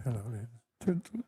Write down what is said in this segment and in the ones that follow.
Hello, ladies. Gentlemen.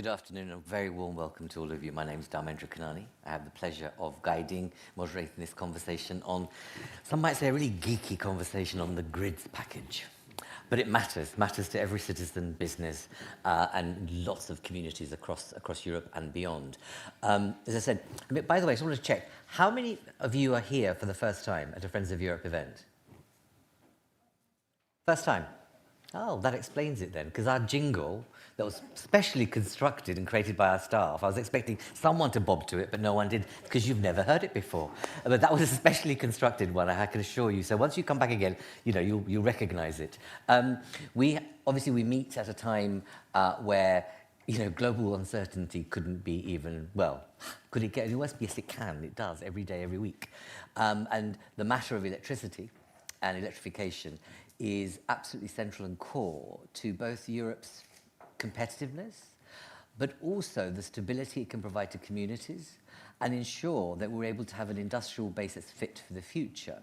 Good afternoon and a very warm welcome to all of you. My name is Dharmendra Kanani. I have the pleasure of guiding, moderating this conversation on, some might say, a really geeky conversation on the grids package. But it matters to every citizen, business, and lots of communities across Europe and beyond. As I said, by the way, I just want to check, how many of you are here for the first time at a Friends of Europe event? First time? Oh, that explains it then, because our jingle that was specially constructed and created by our staff, I was expecting someone to bob to it, but no one did, because you've never heard it before. But that was a specially constructed one, I can assure you. So once you come back again, you know, you'll recognize it. We meet at a time where, you know, global uncertainty couldn't be even, well, could it get any worse? Yes, it can. It does, every day, every week. And the matter of electricity and electrification is absolutely central and core to both Europe's competitiveness, but also the stability it can provide to communities and ensure that we're able to have an industrial base that's fit for the future.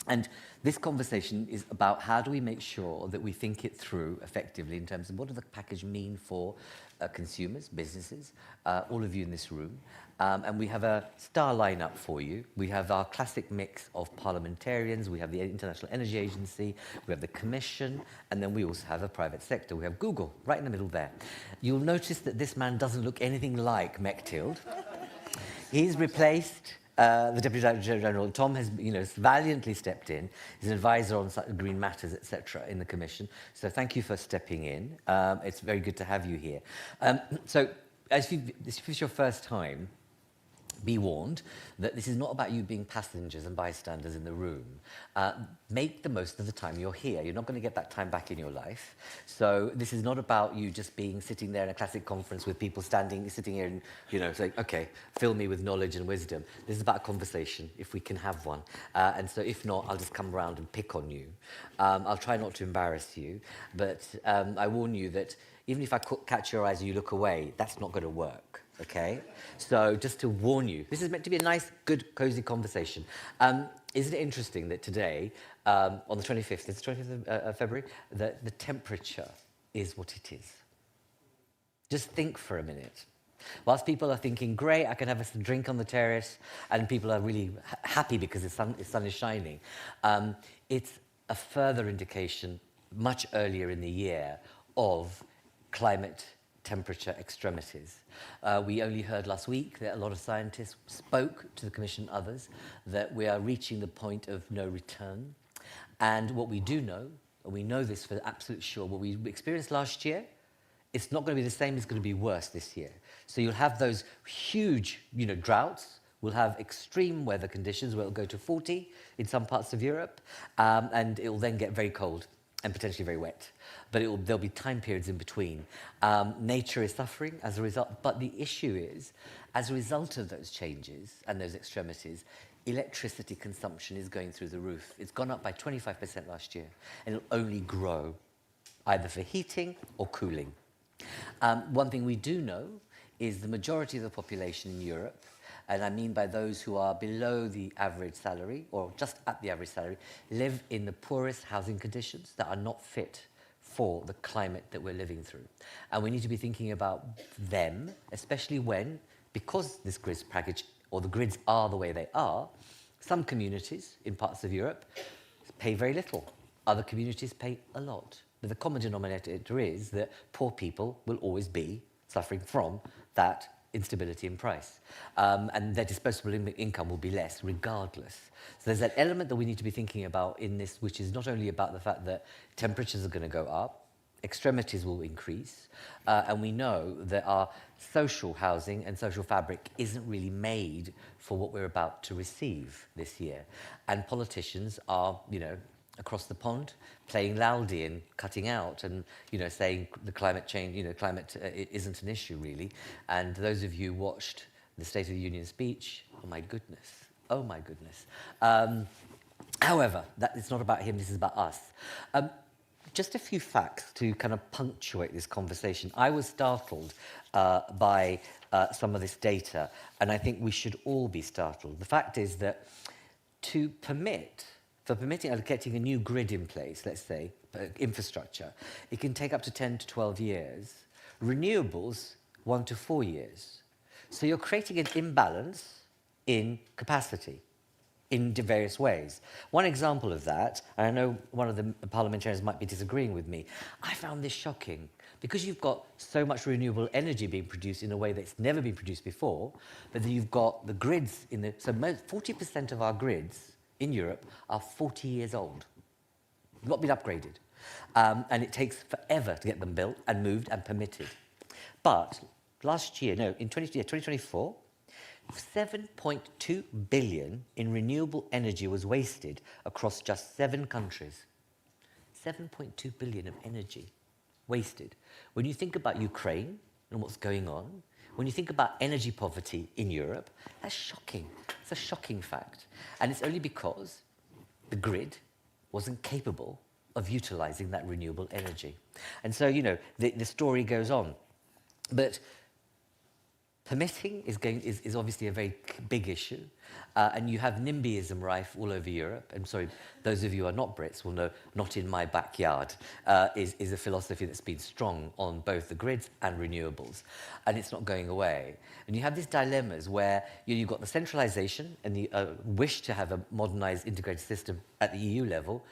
And this conversation is about how do we make sure that we think it through effectively in terms of what does the package mean for consumers, businesses, all of you in this room. And we have a star lineup for you. We have our classic mix of parliamentarians, we have the International Energy Agency, we have the Commission, and then we also have a private sector. We have Google right in the middle there. You'll notice that this man doesn't look anything like Mechthild. He's replaced the Deputy Director General. Tom has, you know, valiantly stepped in. He's an advisor on green matters, etc., in the Commission. So thank you for stepping in. It's very good to have you here. So, if it's your first time, be warned that this is not about you being passengers and bystanders in the room. Make the most of the time you're here. You're not going to get that time back in your life. So this is not about you just sitting there in a classic conference with people sitting here and, you know, saying, okay, fill me with knowledge and wisdom. This is about a conversation, if we can have one. And so if not, I'll just come around and pick on you. I'll try not to embarrass you, but I warn you that even if I catch your eyes and you look away, that's not going to work. Okay, so just to warn you, this is meant to be a nice, good, cozy conversation. Isn't it interesting that today, on the 25th, it's the 25th of February, that the temperature is what it is? Just think for a minute. Whilst people are thinking, great, I can have a drink on the terrace, and people are really happy because the sun is shining, it's a further indication, much earlier in the year, of climate temperature extremities. We only heard last week that a lot of scientists spoke to the Commission and others that we are reaching the point of no return. And what we do know, and we know this for absolute sure, what we experienced last year, it's not going to be the same, it's going to be worse this year. So you'll have those huge, you know, droughts. We'll have extreme weather conditions where it'll go to 40 in some parts of Europe, and it'll then get very cold and potentially very wet. But there'll be time periods in between. Nature is suffering as a result, but the issue is, as a result of those changes and those extremities, electricity consumption is going through the roof. It's gone up by 25% last year, and it'll only grow, either for heating or cooling. One thing we do know is the majority of the population in Europe, and I mean by those who are below the average salary, or just at the average salary, live in the poorest housing conditions that are not fit for the climate that we're living through. And we need to be thinking about them, especially when, because this grids package, or the grids are the way they are, some communities in parts of Europe pay very little. Other communities pay a lot. But the common denominator is that poor people will always be suffering from that instability in price. And their disposable income will be less regardless. So there's that element that we need to be thinking about in this, which is not only about the fact that temperatures are going to go up, extremities will increase, and we know that our social housing and social fabric isn't really made for what we're about to receive this year. And politicians are, you know, across the pond, playing lousy and cutting out and, you know, saying the climate change, you know, climate isn't an issue really. And those of you who watched the State of the Union speech, oh my goodness. However, it's not about him, this is about us. Just a few facts to kind of punctuate this conversation. I was startled by some of this data, and I think we should all be startled. The fact is that for permitting or getting a new grid in place, let's say, infrastructure, it can take up to 10 to 12 years. Renewables 1 to 4 years. So you're creating an imbalance in capacity in various ways. One example of that, and I know one of the parliamentarians might be disagreeing with me, I found this shocking. Because you've got so much renewable energy being produced in a way that's never been produced before, but then you've got the grids in the... So 40% of our grids in Europe are 40 years old, not been upgraded. And it takes forever to get them built and moved and permitted. But last year, no, in 2024, 7.2 billion in renewable energy was wasted across just 7 countries. 7.2 billion of energy wasted. When you think about Ukraine and what's going on, when you think about energy poverty in Europe, that's shocking. It's a shocking fact. And it's only because the grid wasn't capable of utilizing that renewable energy. And so, you know, the story goes on. But permitting is obviously a very big issue, and you have NIMBYism rife all over Europe. I'm sorry, those of you who are not Brits will know not in my backyard is a philosophy that's been strong on both the grids and renewables, and it's not going away. And you have these dilemmas where you've got the centralisation and the wish to have a modernised integrated system at the EU level,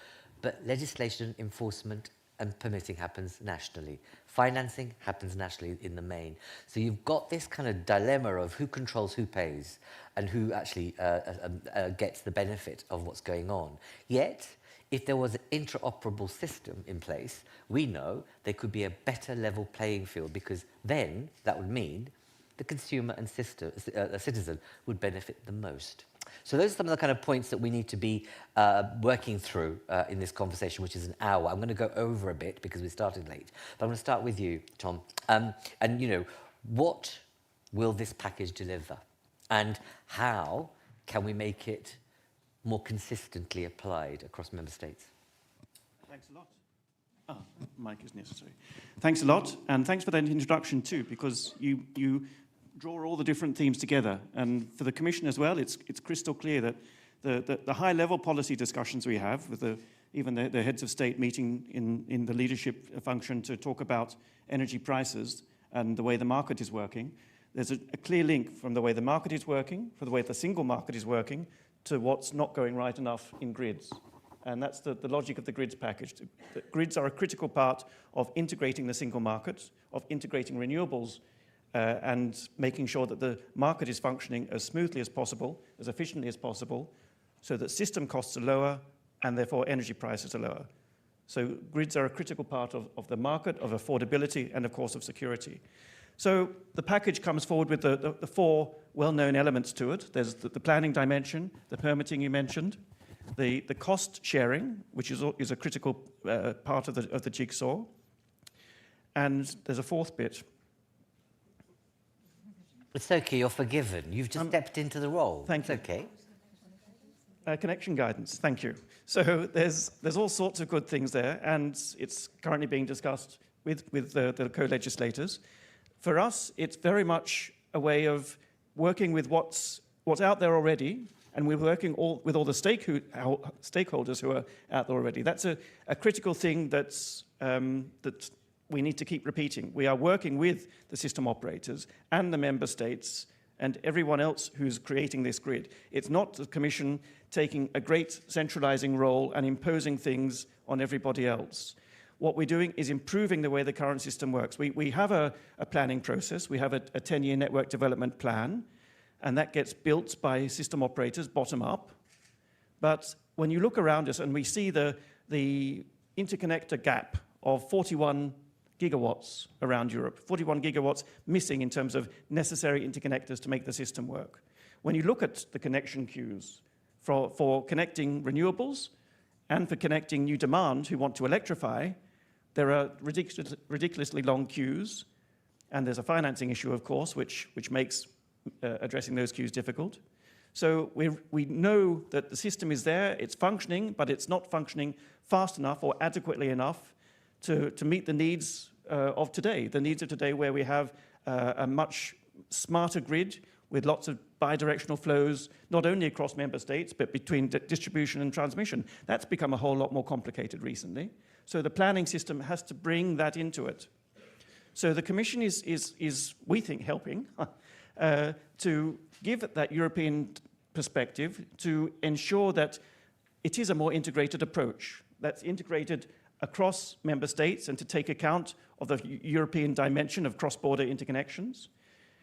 but legislation, enforcement and permitting happens nationally. Financing happens nationally in the main. So you've got this kind of dilemma of who controls who pays and who actually gets the benefit of what's going on. Yet, if there was an interoperable system in place, we know there could be a better level playing field, because then that would mean the consumer and citizen would benefit the most. So those are some of the kind of points that we need to be working through in this conversation, which is an hour. I'm going to go over a bit because we started late. But I'm going to start with you, Tom. And, you know, what will this package deliver? And how can we make it more consistently applied across member states? Thanks a lot. Mic is necessary. Thanks a lot. And thanks for that introduction, too, because you draw all the different themes together. And for the Commission as well, it's crystal clear that the high-level policy discussions we have with even the heads of state meeting in the leadership function to talk about energy prices and the way the market is working, there's a clear link from the way the market is working, from the way the single market is working, to what's not going right enough in grids. And that's the logic of the grids package. The grids are a critical part of integrating the single market, of integrating renewables, and making sure that the market is functioning as smoothly as possible, as efficiently as possible, so that system costs are lower and therefore energy prices are lower. So grids are a critical part of the market, of affordability, and of course of security. So the package comes forward with the 4 well-known elements to it. There's the planning dimension, the permitting you mentioned, the cost sharing, which is a critical part of the jigsaw, and there's a 4th bit. It's okay, you're forgiven. You've just stepped into the role. Thank you. It's okay. Connection guidance, thank you. So there's all sorts of good things there, and it's currently being discussed with the co-legislators. For us, it's very much a way of working with what's out there already, and we're working with all the stakeholders who are out there already. That's a critical thing that we need to keep repeating. We are working with the system operators and the member states and everyone else who's creating this grid. It's not the Commission taking a great centralizing role and imposing things on everybody else. What we're doing is improving the way the current system works. We have a planning process. We have a 10-year network development plan, and that gets built by system operators bottom up. But when you look around us and we see the interconnector gap of 41 gigawatts around Europe, 41 gigawatts missing in terms of necessary interconnectors to make the system work. When you look at the connection queues for connecting renewables and for connecting new demand who want to electrify, there are ridiculously long queues, and there's a financing issue, of course, which makes addressing those queues difficult. So we know that the system is there, it's functioning, but it's not functioning fast enough or adequately enough to meet the needs of today, where we have a much smarter grid with lots of bidirectional flows, not only across member states, but between distribution and transmission. That's become a whole lot more complicated recently. So the planning system has to bring that into it. So the Commission is we think, helping to give that European perspective to ensure that it is a more integrated approach that's integrated across member states and to take account of the European dimension of cross-border interconnections.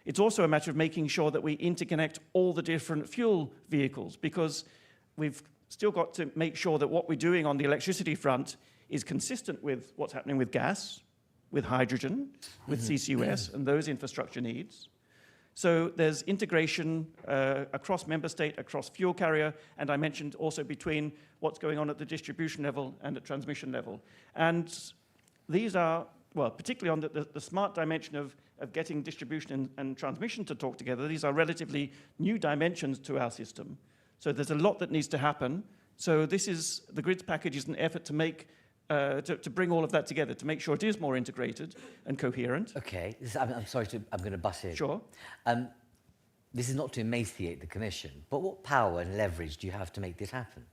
It's also a matter of making sure that we interconnect all the different fuel vehicles, because we've still got to make sure that what we're doing on the electricity front is consistent with what's happening with gas, with hydrogen, with CCUS, and those infrastructure needs. So there's integration across member state, across fuel carrier, and I mentioned also between what's going on at the distribution level and at transmission level. And these are, well, particularly on the smart dimension of getting distribution and transmission to talk together, these are relatively new dimensions to our system. So there's a lot that needs to happen. So this is, the grids package is an effort to make to bring all of that together, to make sure it is more integrated and coherent. Okay, I'm sorry, I'm going to butt in. Sure. This is not to emaciate the Commission, but what power and leverage do you have to make this happen?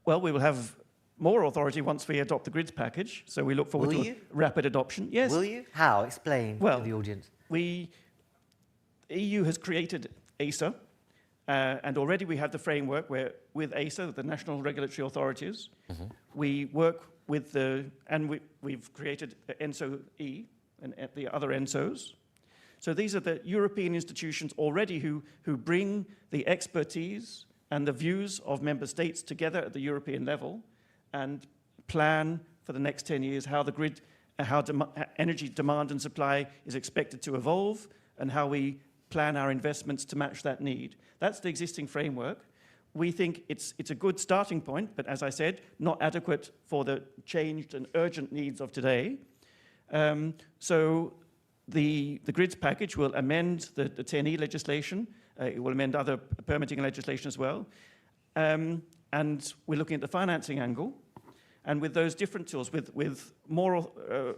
Well, we will have more authority once we adopt the grids package, so we look forward to rapid adoption. Yes. Will you? How? Explain to the audience. The EU has created ACER, and already we have the framework where with ACER, the national regulatory authorities, we work with we've created the ENSO-E and the other ENSOs. So these are the European institutions already who bring the expertise and the views of member states together at the European level and plan for the next 10 years how the grid, energy demand and supply is expected to evolve and how we plan our investments to match that need. That's the existing framework. We think it's a good starting point, but as I said, not adequate for the changed and urgent needs of today. So the grids package will amend the 10E legislation. It will amend other permitting legislation as well. And we're looking at the financing angle. And with those different tools, with the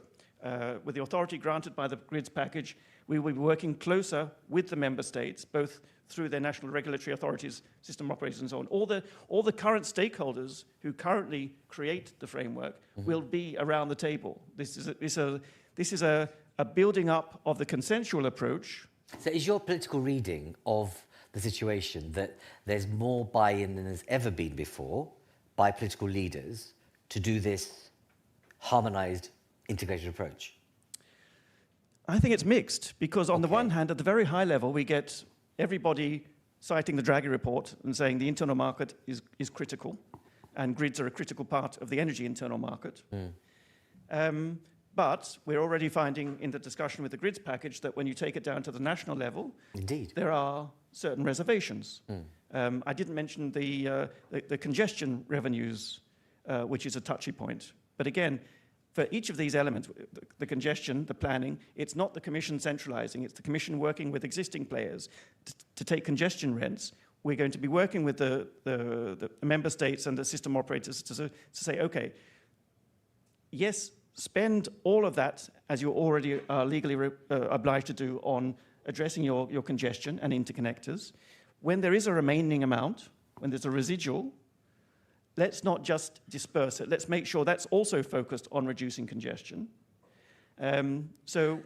authority granted by the grids package, we will be working closer with the member states, both through their national regulatory authorities, system operators, and so on. All the current stakeholders who currently create the framework will be around the table. This is a building up of the consensual approach. So is your political reading of the situation that there's more buy-in than there's ever been before by political leaders to do this harmonised, integrated approach? I think it's mixed, because on the one hand, at the very high level, we get everybody citing the Draghi report and saying the internal market is critical, and grids are a critical part of the energy internal market. But we're already finding in the discussion with the grids package that when you take it down to the national level, indeed, there are certain reservations. I didn't mention the congestion revenues, which is a touchy point. But again, for each of these elements, the congestion, the planning, it's not the Commission centralising, it's the Commission working with existing players to take congestion rents. We're going to be working with the member states and the system operators to say, okay, yes, spend all of that as you already are legally obliged to do on addressing your congestion and interconnectors. When there is a remaining amount, when there's a residual, let's not just disperse it. Let's make sure that's also focused on reducing congestion. So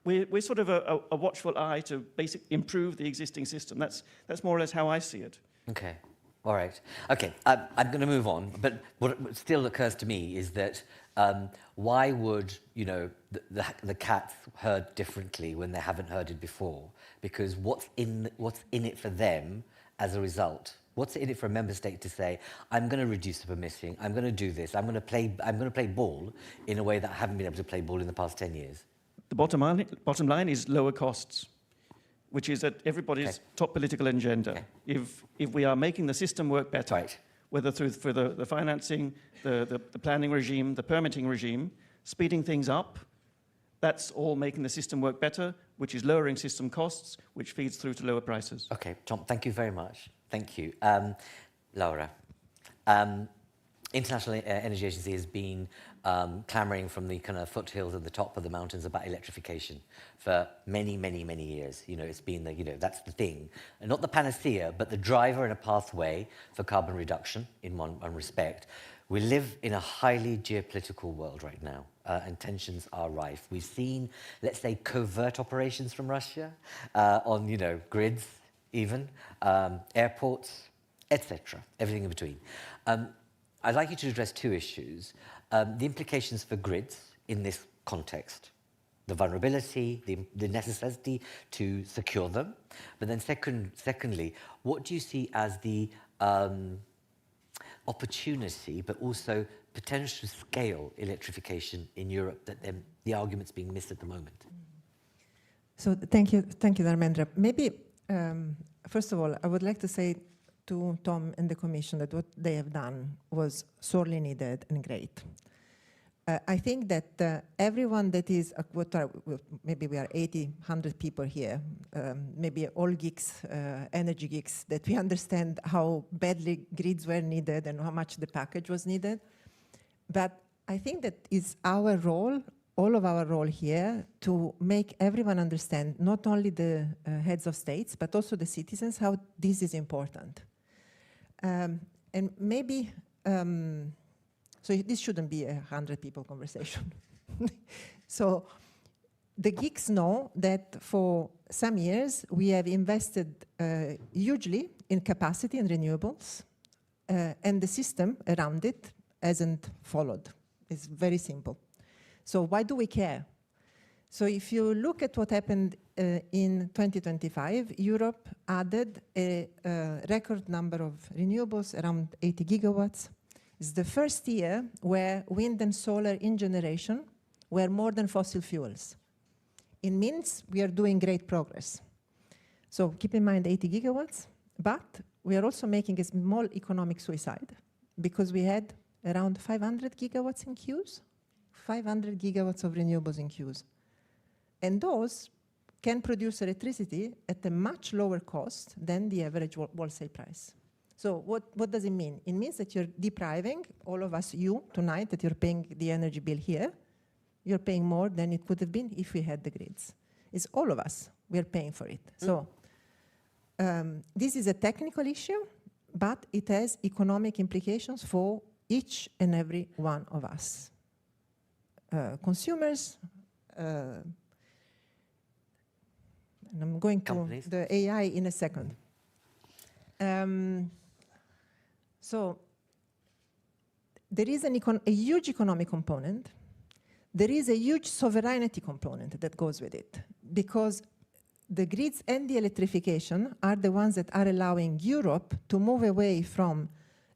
we're sort of a watchful eye to basically improve the existing system. That's more or less how I see it. Okay. All right. Okay, I'm going to move on, but what still occurs to me is that why would, the cats herd differently when they haven't herded before? Because what's in it for them as a result? What's in it for a member state to say, I'm going to reduce the permitting, I'm going to do this, I'm going to play ball in a way that I haven't been able to play ball in the past 10 years? The bottom line is lower costs, which is at everybody's top political agenda. If we are making the system work better, whether through the financing, the planning regime, the permitting regime, speeding things up, that's all making the system work better, which is lowering system costs, which feeds through to lower prices. Okay, Tom, thank you very much. Thank you. Laura, International Energy Agency has been clamouring from the kind of foothills at the top of the mountains about electrification for many, many, many years. It's been that's the thing. And not the panacea, but the driver and a pathway for carbon reduction in one respect. We live in a highly geopolitical world right now, and tensions are rife. We've seen, let's say, covert operations from Russia on, grids, even airports, etc. Everything in between. I'd like you to address two issues: the implications for grids in this context, the vulnerability, the necessity to secure them, but then secondly, what do you see as the opportunity, but also potential scale electrification in Europe that the argument's being missed at the moment? So thank you, Dharmendra. Maybe, first of all, I would like to say to Tom and the Commission that what they have done was sorely needed and great. I think that everyone that is, maybe we are 80, 100 people here, maybe all geeks, energy geeks, that we understand how badly grids were needed and how much the package was needed. But I think that is our role, all of our role here, to make everyone understand, not only the heads of states, but also the citizens, how this is important. And maybe, so this shouldn't be a 100 people conversation. So the geeks know that for some years we have invested hugely in capacity and renewables, and the system around it hasn't followed. It's very simple. So why do we care? So if you look at what happened in 2025, Europe added a record number of renewables, around 80 gigawatts. It's the first year where wind and solar in generation were more than fossil fuels. It means we are doing great progress. So keep in mind 80 gigawatts, but we are also making a small economic suicide because we had around 500 gigawatts in queues, 500 gigawatts of renewables in queues. And those can produce electricity at a much lower cost than the average wholesale price. So what does it mean? It means that you're depriving all of us, you tonight, that you're paying the energy bill here, you're paying more than it could have been if we had the grids. It's all of us, we're paying for it. So this is a technical issue, but it has economic implications for each and every one of us. Consumers, and I'm going to the AI in a second. So there is a huge economic component. There is a huge sovereignty component that goes with it, because the grids and the electrification are the ones that are allowing Europe to move away from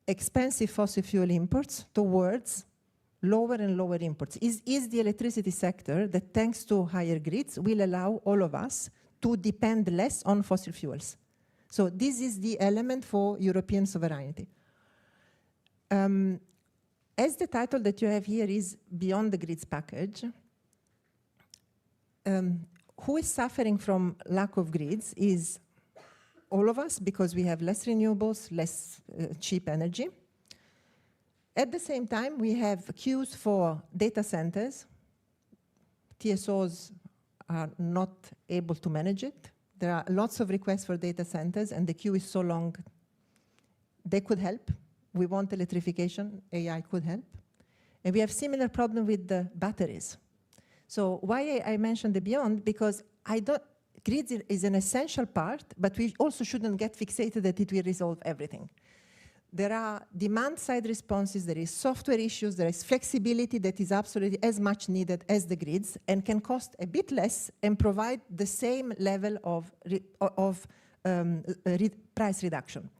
expensive fossil fuel imports towards lower and lower imports. Is the electricity sector that, thanks to higher grids, will allow all of us to depend less on fossil fuels. So this is the element for European sovereignty. As the title that you have here is Beyond the Grids package, who is suffering from lack of grids is all of us, because we have less renewables, less cheap energy. At the same time, we have queues for data centers. TSOs are not able to manage it. There are lots of requests for data centers, and the queue is so long. They could help. We want electrification. AI could help. And we have similar problem with the batteries. So why I mentioned the beyond? Because grids is an essential part, but we also shouldn't get fixated that it will resolve everything. There are demand-side responses, there is software issues, there is flexibility that is absolutely as much needed as the grids and can cost a bit less and provide the same level of price reduction.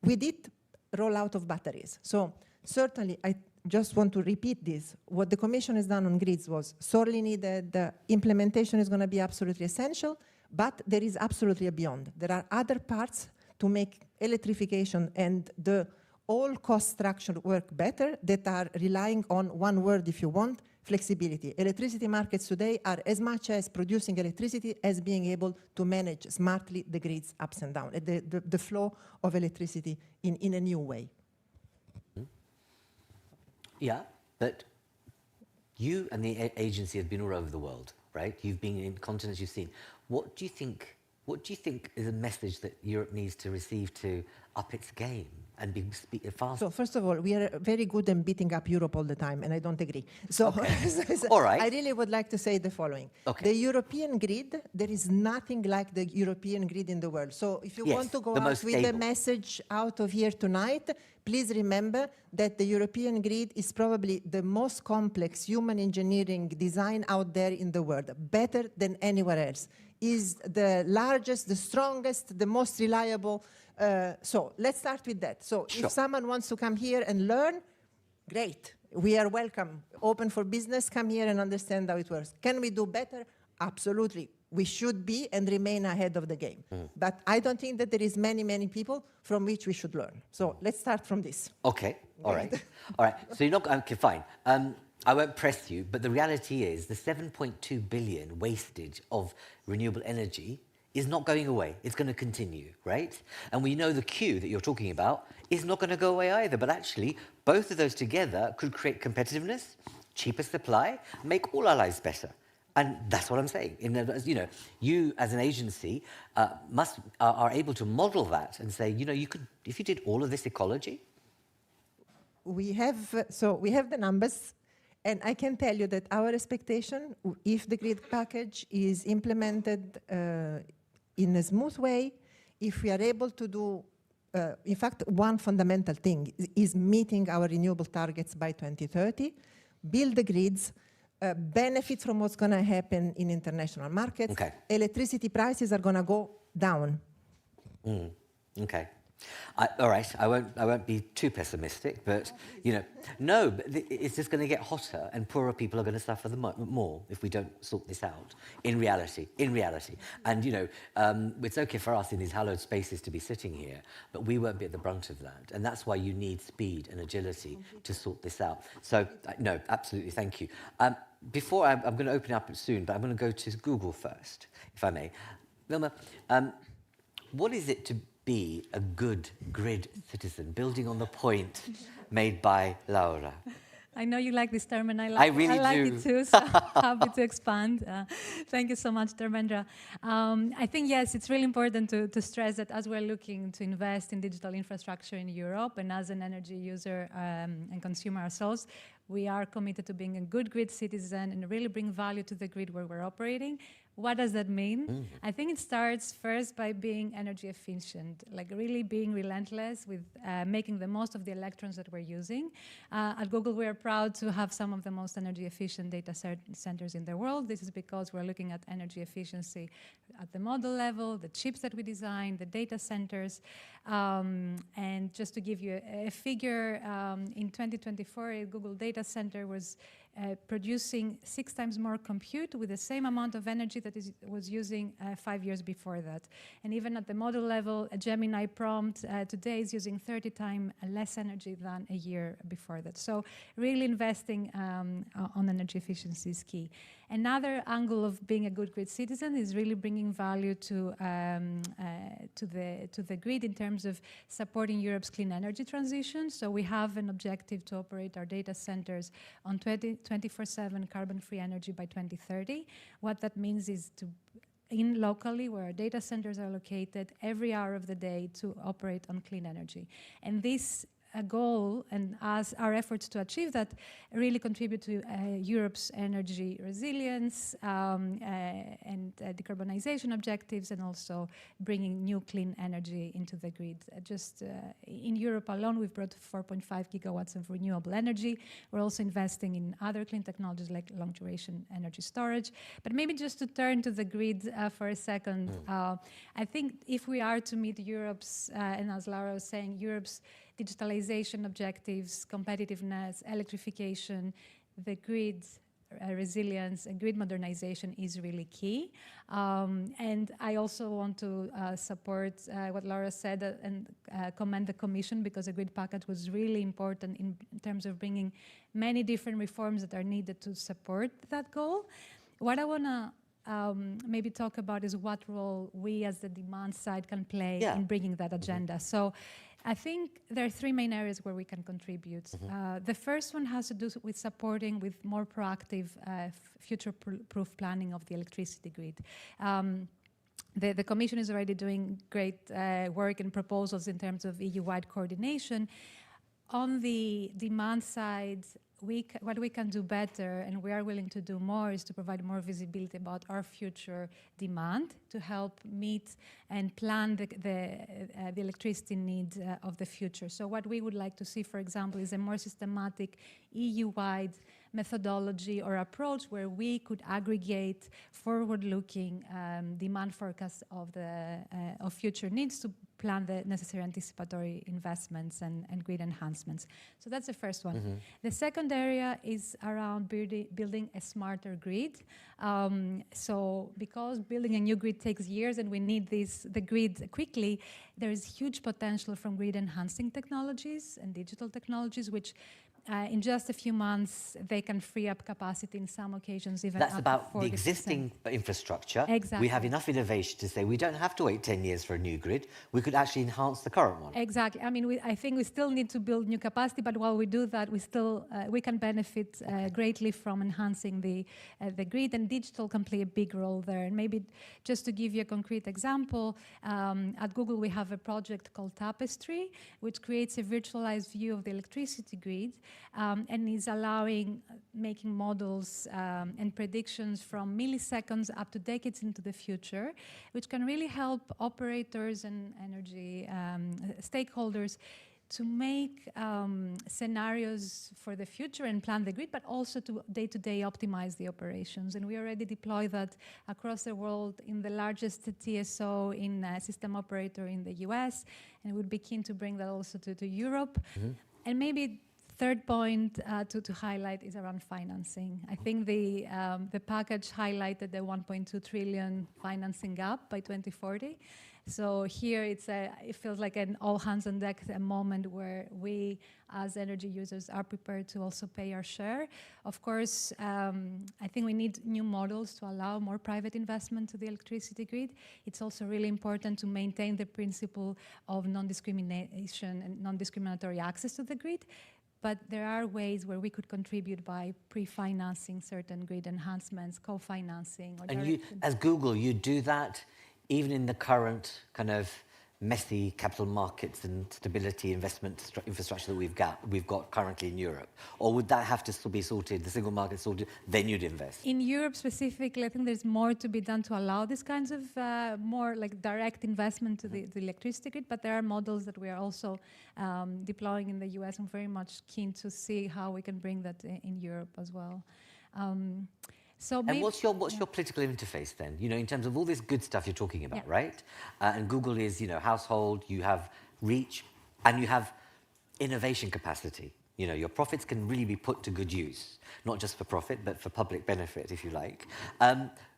We did roll out of batteries. So certainly, I just want to repeat this. What the Commission has done on grids was sorely needed. The implementation is going to be absolutely essential, but there is absolutely a beyond. There are other parts to make electrification and the all cost structure work better that are relying on one word, if you want, flexibility. Electricity markets today are as much as producing electricity as being able to manage smartly the grids ups and down, the flow of electricity in a new way. Yeah, but you and the agency have been all over the world, right? You've been in continents you've seen. What do you think is a message that Europe needs to receive to up its game and be fast? So first of all, we are very good at beating up Europe all the time, and I don't agree. So, All right. I really would like to say the following. Okay. The European grid, there is nothing like the European grid in the world. So if you Yes, want to go the out most with the stable. message out of here tonight, please remember that the European grid is probably the most complex human engineering design out there in the world, better than anywhere else. Is the largest, the strongest, the most reliable. So let's start with that. So Sure. if someone wants to come here and learn, great. We are welcome. Open for business, come here and understand how it works. Can we do better? Absolutely. We should be and remain ahead of the game. But I don't think that there is many people from which we should learn. So let's start from this. Okay, all right. All right, so you're not, okay, fine. I won't press you, but the reality is the 7.2 billion wastage of renewable energy is not going away. It's going to continue, right? And we know the queue that you're talking about is not going to go away either. But actually, both of those together could create competitiveness, cheaper supply, make all our lives better. And that's what I'm saying. You know, you as an agency are able to model that and say, you know, you could, if you did all of this ecology. We have the numbers. And I can tell you that our expectation, if the grid package is implemented in a smooth way, if we are able to do, in fact, one fundamental thing is meeting our renewable targets by 2030, build the grids, benefit from what's going to happen in international markets. Okay. Electricity prices are going to go down. Okay. All right, I won't be too pessimistic, but, you know, no, but it's just going to get hotter and poorer people are going to suffer more if we don't sort this out, in reality. And, you know, it's okay for us in these hallowed spaces to be sitting here, but we won't be at the brunt of that. And that's why you need speed and agility to sort this out. So, no, absolutely, thank you. Before, I'm going to open up soon, but I'm going to go to Google first, if I may. Wilma, what is it to be a good grid citizen, building on the point made by Laura? I know you like this term, and I I really like do. it too, so happy to expand. Thank you so much, Dharmendra. I think, yes, it's really important to stress that as we're looking to invest in digital infrastructure in Europe, and as an energy user and consumer ourselves, we are committed to being a good grid citizen and really bring value to the grid where we're operating. What does that mean? I think it starts first by being energy efficient, like really being relentless with making the most of the electrons that we're using. At Google, we are proud to have some of the most energy efficient data centers in the world. This is because we're looking at energy efficiency at the model level, the chips that we design, the data centers. And just to give you a figure, in 2024, a Google data center was producing 6 times more compute with the same amount of energy that it was using 5 years before that. And even at the model level, a Gemini prompt today is using 30 times less energy than a year before that. So really investing on energy efficiency is key. Another angle of being a good grid citizen is really bringing value to the grid in terms of supporting Europe's clean energy transition. So we have an objective to operate our data centers on 24/7 carbon-free energy by 2030. What that means is to in locally where our data centers are located every hour of the day to operate on clean energy. And this goal and as our efforts to achieve that really contribute to Europe's energy resilience and decarbonization objectives, and also bringing new clean energy into the grid. Just in Europe alone, we've brought 4.5 gigawatts of renewable energy. We're also investing in other clean technologies like long-duration energy storage. But maybe just to turn to the grid for a second, I think if we are to meet Europe's, and as Laura was saying, Europe's digitalization objectives, competitiveness, electrification, the grid resilience and grid modernization is really key. And I also want to support what Laura said and commend the Commission, because the grid package was really important in terms of bringing many different reforms that are needed to support that goal. What I want to maybe talk about is what role we as the demand side can play in bringing that agenda. So I think there are 3 main areas where we can contribute. The first one has to do with supporting with more proactive future-proof planning of the electricity grid. the Commission is already doing great work and proposals in terms of EU-wide coordination. On the demand side, what we can do better, and we are willing to do more, is to provide more visibility about our future demand to help meet and plan the electricity needs of the future. So what we would like to see, for example, is a more systematic EU-wide methodology or approach where we could aggregate forward-looking demand forecasts of future needs to plan the necessary anticipatory investments and grid enhancements. So that's the first one. Mm-hmm. The second area is around building a smarter grid. So because building a new grid takes years and we need the grid quickly, there is huge potential from grid enhancing technologies and digital technologies, which in just a few months, they can free up capacity in some occasions, even That's up about to 40%. the existing infrastructure. Exactly. We have enough innovation to say we don't have to wait 10 years for a new grid. We could actually enhance the current one. Exactly. I mean, I think we still need to build new capacity, but while we do that, we can benefit greatly from enhancing the grid, and digital can play a big role there. And maybe just to give you a concrete example, at Google we have a project called Tapestry, which creates a virtualized view of the electricity grid, and is making models and predictions from milliseconds up to decades into the future, which can really help operators and energy stakeholders to make scenarios for the future and plan the grid, but also to day-to-day optimize the operations. And we already deploy that across the world in the largest TSO in system operator in the US, and we would be keen to bring that also to Europe. Mm-hmm. And maybe third point to highlight is around financing. I think the package highlighted the 1.2 trillion financing gap by 2040. So here it feels like an all hands on deck moment where we as energy users are prepared to also pay our share. Of course, I think we need new models to allow more private investment to the electricity grid. It's also really important to maintain the principle of non-discrimination and non-discriminatory access to the grid. But there are ways where we could contribute by pre-financing certain grid enhancements, co-financing. And you, as Google, you do that even in the current kind of messy capital markets and stability investment infrastructure that we've got currently in Europe? Or would that have to still be sorted, the single market sorted, then you'd invest? In Europe specifically, I think there's more to be done to allow this kinds of more like direct investment to the electricity grid, but there are models that we are also deploying in the US. I'm very much keen to see how we can bring that in Europe as well. So and what's your political interface then? You know, in terms of all this good stuff you're talking about, right? And Google is, you know, household, you have reach, and you have innovation capacity. You know, your profits can really be put to good use, not just for profit, but for public benefit, if you like.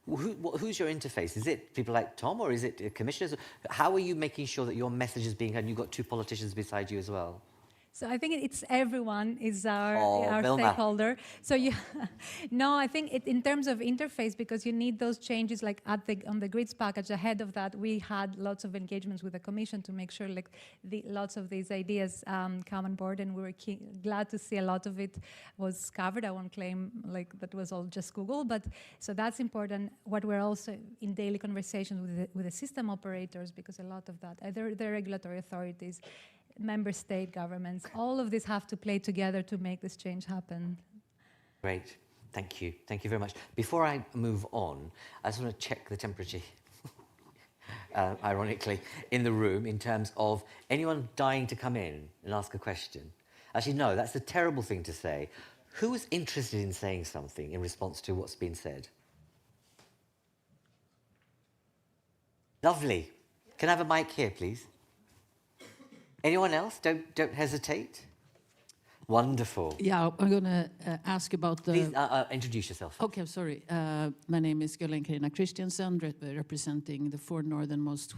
Who's your interface? Is it people like Tom, or is it commissioners? How are you making sure that your message is being heard? And you've got two politicians beside you as well. So I think it's everyone is our stakeholder. So no, I think in terms of interface, because you need those changes like on the grids package. Ahead of that, we had lots of engagements with the Commission to make sure like lots of these ideas come on board, and we were glad to see a lot of it was covered. I won't claim like that was all just Google, but so that's important. What we're also in daily conversations with the system operators, because a lot of that, the regulatory authorities, member state governments, all of these have to play together to make this change happen. Great, thank you. Thank you very much. Before I move on, I just want to check the temperature, ironically, in the room in terms of anyone dying to come in and ask a question. Actually, no, that's a terrible thing to say. Who is interested in saying something in response to what's been said? Lovely. Can I have a mic here, please? Anyone else? Don't hesitate. Wonderful. Yeah, I'm going to ask about the... Please introduce yourself. Okay, sorry. My name is Gullen Carina Christiansen, representing the 4 northernmost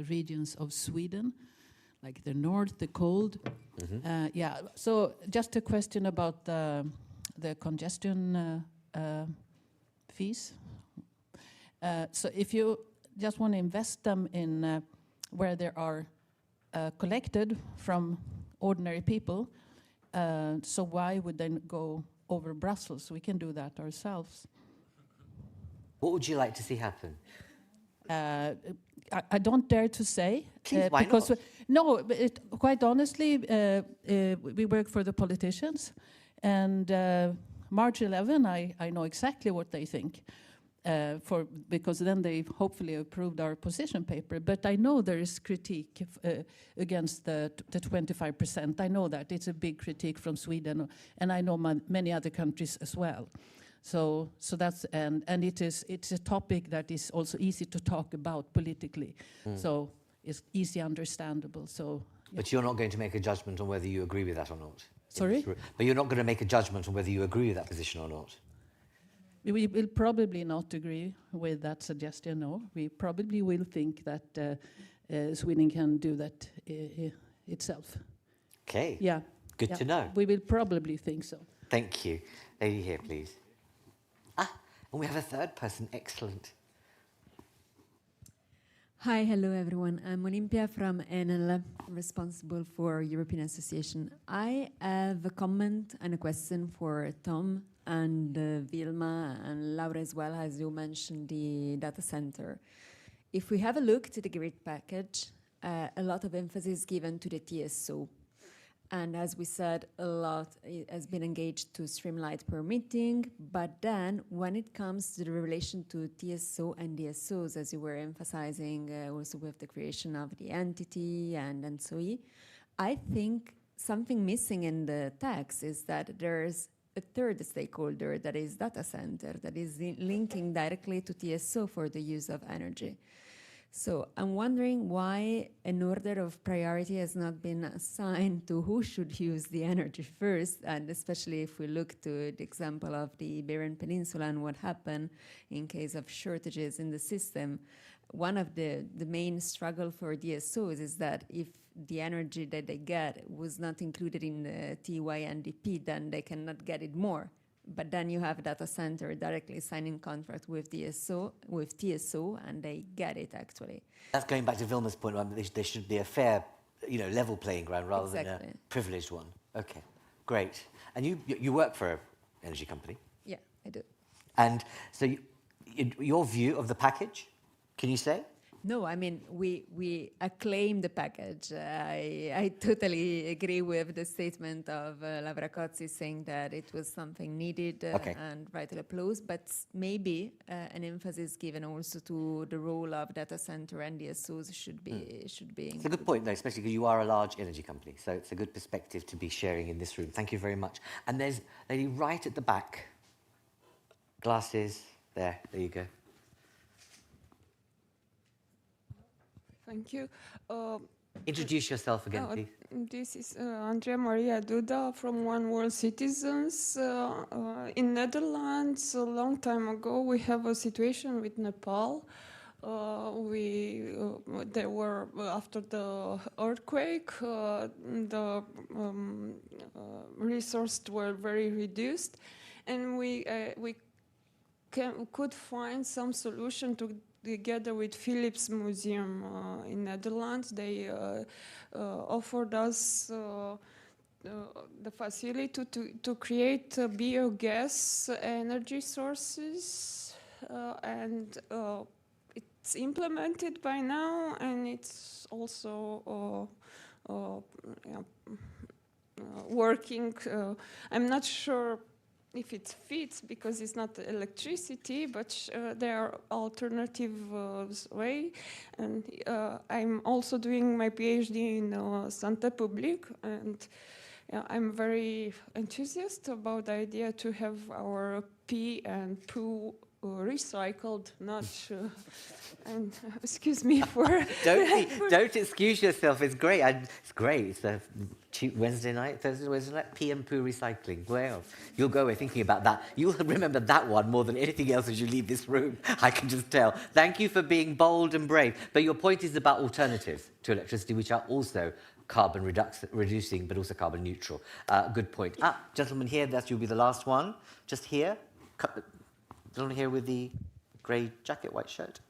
regions of Sweden, like the north, the cold. Mm-hmm. Yeah, so just a question about the congestion fees. So if you just want to invest them in where there are collected from ordinary people, so why would they go over Brussels? We can do that ourselves. What would you like to see happen? I don't dare to say. Please, why because not? No, but quite honestly, we work for the politicians, and March 11, I know exactly what they think, because then they hopefully approved our position paper. But I know there is critique against the 25%. I know that it's a big critique from Sweden, and I know many other countries as well. So that's and it's a topic that is also easy to talk about politically. So it's easy understandable. So. Yeah. But you're not going to make a judgment on whether you agree with that or not. Sorry? But you're not going to make a judgment on whether you agree with that position or not. We will probably not agree with that suggestion, no. We probably will think that Sweden can do that itself. Okay. Yeah. Good to know. We will probably think so. Thank you. Lady here, please. And we have a third person. Excellent. Hi, hello everyone. I'm Olympia from Enel, responsible for European Association. I have a comment and a question for Tom and Vilma and Laura as well, as you mentioned the data center. If we have a look to the grid package, a lot of emphasis given to the TSO. And as we said, a lot has been engaged to streamline permitting, but then when it comes to the relation to TSO and DSOs, as you were emphasizing also with the creation of the entity and so on, I think something missing in the text is that there's a third stakeholder that is data center, that is linking directly to TSO for the use of energy. So I'm wondering why an order of priority has not been assigned to who should use the energy first, and especially if we look to the example of the Iberian Peninsula and what happened in case of shortages in the system. One of the main struggle for DSOs is that if the energy that they get was not included in the TYNDP, then they cannot get it more. But then you have a data center directly signing contract with TSO, and they get it actually. That's going back to Vilma's point. There should be a fair, level playing ground rather than a privileged one. Okay, great. And you work for an energy company? Yeah, I do. And so your view of the package, can you say? No, I mean, we acclaim the package. I totally agree with the statement of Laura Cozzi saying that it was something needed and vital applause, but maybe an emphasis given also to the role of data center and DSOs should be included. It's a good point, though, especially because you are a large energy company, so it's a good perspective to be sharing in this room. Thank you very much. And there's a lady right at the back. Glasses, there you go. Thank you. Introduce yourself again, please. This is Andrea Maria Duda from One World Citizens. In Netherlands, a long time ago, we have a situation with Nepal. There were, after the earthquake, the resources were very reduced, and we could find some solution together with Philips Museum in Netherlands. They offered us the facility to create biogas energy sources, and it's implemented by now, and it's also working. I'm not sure if it fits because it's not electricity, but there are alternative way. And I'm also doing my PhD in Santé Publique, and I'm very enthusiastic about the idea to have our pee and poo recycled, not. And excuse me for. Don't excuse yourself. It's great. It's great. It's a Wednesday night, pee and poo recycling. Well, you'll go away thinking about that. You'll remember that one more than anything else as you leave this room. I can just tell. Thank you for being bold and brave. But your point is about alternatives to electricity, which are also carbon reducing, but also carbon neutral. Good point. Gentleman here, you'll be the last one. Just here. Gentleman here with the grey jacket, white shirt.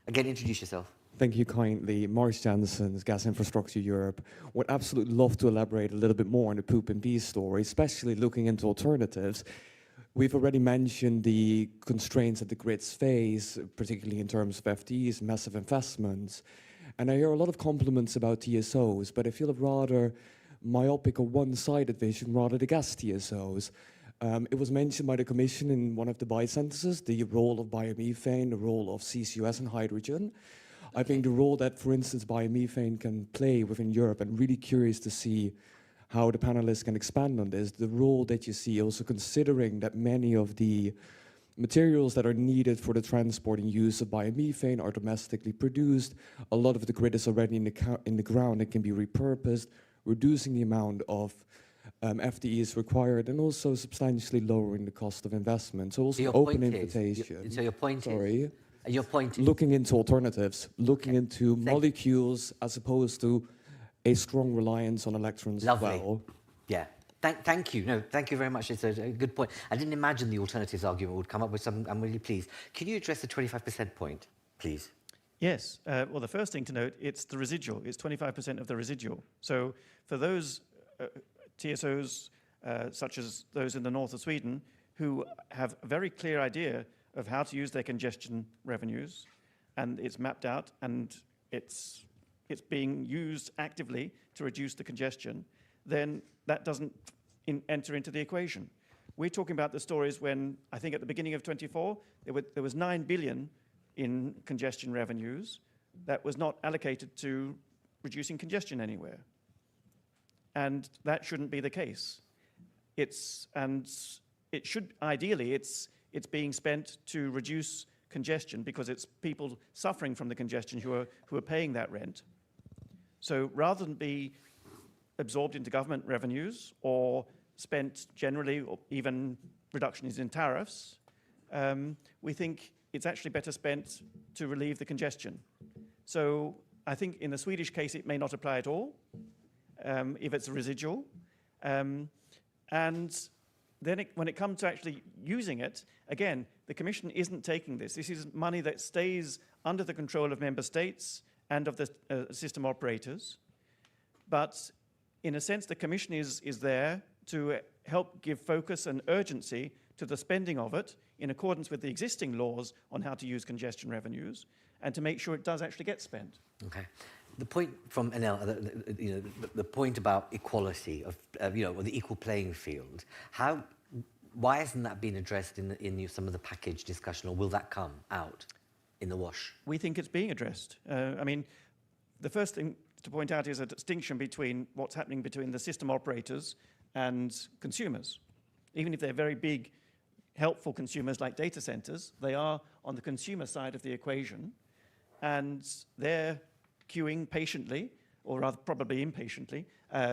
Again, introduce yourself. Thank you kindly. Maurice Janssens, Gas Infrastructure Europe. Would absolutely love to elaborate a little bit more on the poop and pee story, especially looking into alternatives. We've already mentioned the constraints that the grids face, particularly in terms of FTEs, massive investments. And I hear a lot of compliments about TSOs, but I feel a rather myopic or one-sided vision, rather the gas TSOs. It was mentioned by the Commission in one of the by-sentences, the role of biomethane, the role of CCUS and hydrogen. I think the role that, for instance, biomethane can play within Europe, and really curious to see how the panelists can expand on this, the role that you see also considering that many of the materials that are needed for the transport and use of biomethane are domestically produced. A lot of the grid is already in the ground and can be repurposed, reducing the amount of FTEs required and also substantially lowering the cost of investment. So also open invitation. So your point Sorry. is? Your point is? Looking into alternatives, looking into molecules as opposed to a strong reliance on electrons as well. Yeah. Thank you. No, thank you very much. It's a good point. I didn't imagine the alternatives argument would come up with something. I'm really pleased. Can you address the 25% point, please? Yes. Well, the first thing to note, it's the residual. It's 25% of the residual. So for those TSOs, such as those in the north of Sweden, who have a very clear idea of how to use their congestion revenues, and it's mapped out, and it's being used actively to reduce the congestion, then that doesn't enter into the equation. We're talking about the stories when, I think at the beginning of 24, there was 9 billion in congestion revenues that was not allocated to reducing congestion anywhere. And that shouldn't be the case. Ideally, it's being spent to reduce congestion because it's people suffering from the congestion who are paying that rent. So rather than be absorbed into government revenues or spent generally, or even reductions in tariffs, we think it's actually better spent to relieve the congestion. So I think in the Swedish case, it may not apply at all if it's a residual. And then when it comes to actually using it, again, the Commission isn't taking this. This is money that stays under the control of member states and of the system operators. But in a sense, the Commission is there to help give focus and urgency to the spending of it in accordance with the existing laws on how to use congestion revenues and to make sure it does actually get spent. Okay. The point from Enel, the point about equality of, the equal playing field. Why hasn't that been addressed in some of the package discussion, or will that come out in the wash? We think it's being addressed. The first thing to point out is a distinction between what's happening between the system operators and consumers. Even if they're very big, helpful consumers like data centers, they are on the consumer side of the equation, and they're queuing patiently, or rather probably impatiently,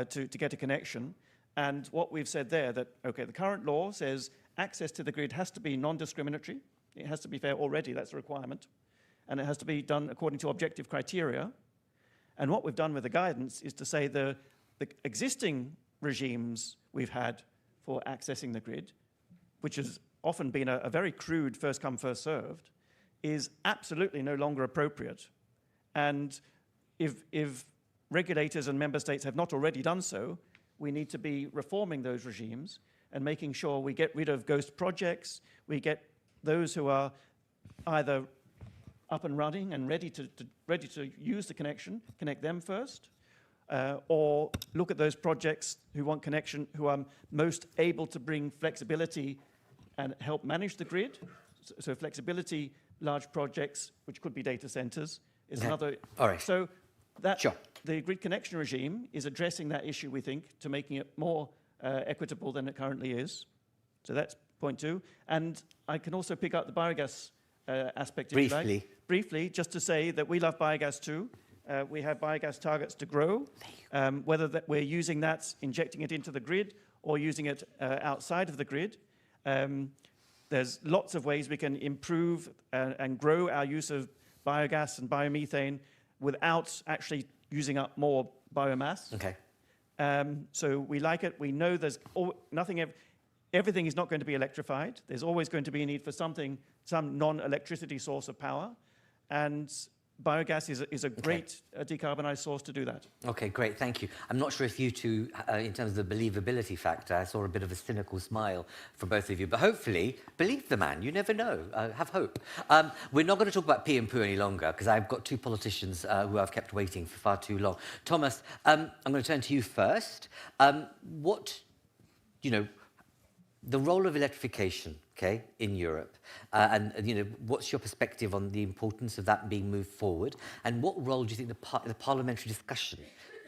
to get a connection. And what we've said there, that, okay, the current law says access to the grid has to be non-discriminatory. It has to be fair already, that's a requirement. And it has to be done according to objective criteria. And what we've done with the guidance is to say the existing regimes we've had for accessing the grid, which has often been a very crude first come, first served, is absolutely no longer appropriate. And if regulators and member states have not already done so, we need to be reforming those regimes and making sure we get rid of ghost projects, we get those who are either up and running and ready to use the connection, connect them first, or look at those projects who want connection, who are most able to bring flexibility and help manage the grid. So flexibility, large projects, which could be data centers, is another. All right. So that the grid connection regime is addressing that issue, we think, to making it more equitable than it currently is. So that's point 2. And I can also pick up the biogas aspect, if you like. Briefly, just to say that we love biogas too. We have biogas targets to grow, whether that we're using that, injecting it into the grid, or using it outside of the grid. There's lots of ways we can improve and grow our use of biogas and biomethane without actually using up more biomass. Okay. So we like it. We know there's everything is not going to be electrified. There's always going to be a need for some non-electricity source of power. And biogas is a great decarbonised source to do that. Okay, great, thank you. I'm not sure if you two, in terms of the believability factor, I saw a bit of a cynical smile from both of you, but hopefully, believe the man, you never know, have hope. We're not going to talk about pee and poo any longer, because I've got two politicians who I've kept waiting for far too long. Thomas, I'm going to turn to you first. The role of electrification, okay, in Europe, and what's your perspective on the importance of that being moved forward, and what role do you think the parliamentary discussion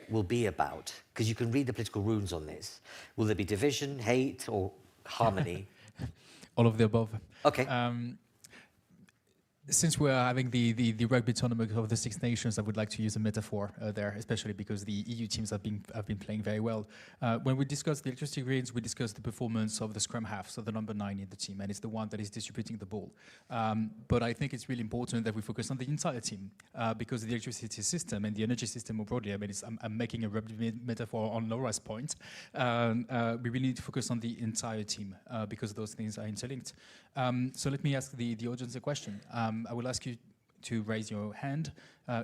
will be about? Because you can read the political runes on this. Will there be division, hate, or harmony? All of the above. Okay. Since we're having the rugby tournament of the Six Nations, I would like to use a metaphor there, especially because the EU teams have been playing very well. When we discuss the electricity grids, we discuss the performance of the scrum half, so the number 9 in the team, and it's the one that is distributing the ball. But I think it's really important that we focus on the entire team, because the electricity system and the energy system more broadly, I mean, I'm making a rugby metaphor on Laura's point, we really need to focus on the entire team, because those things are interlinked. So let me ask the audience a question. I will ask you to raise your hand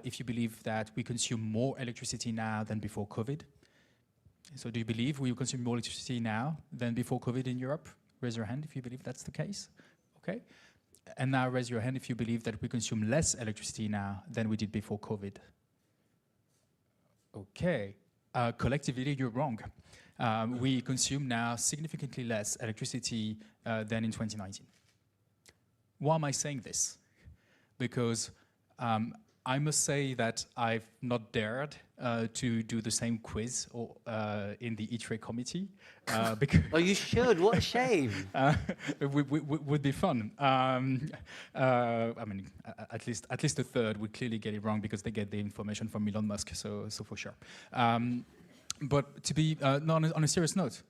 if you believe that we consume more electricity now than before COVID. So do you believe we consume more electricity now than before COVID in Europe? Raise your hand if you believe that's the case. Okay. And now raise your hand if you believe that we consume less electricity now than we did before COVID. Okay. Collectively, you're wrong. We consume now significantly less electricity than in 2019. Why am I saying this? Because I must say that I've not dared to do the same quiz in the ITRE committee. Oh, you should. What a shame. It would be fun. I mean, at least a third would clearly get it wrong because they get the information from Elon Musk, so for sure. But to be on a serious note,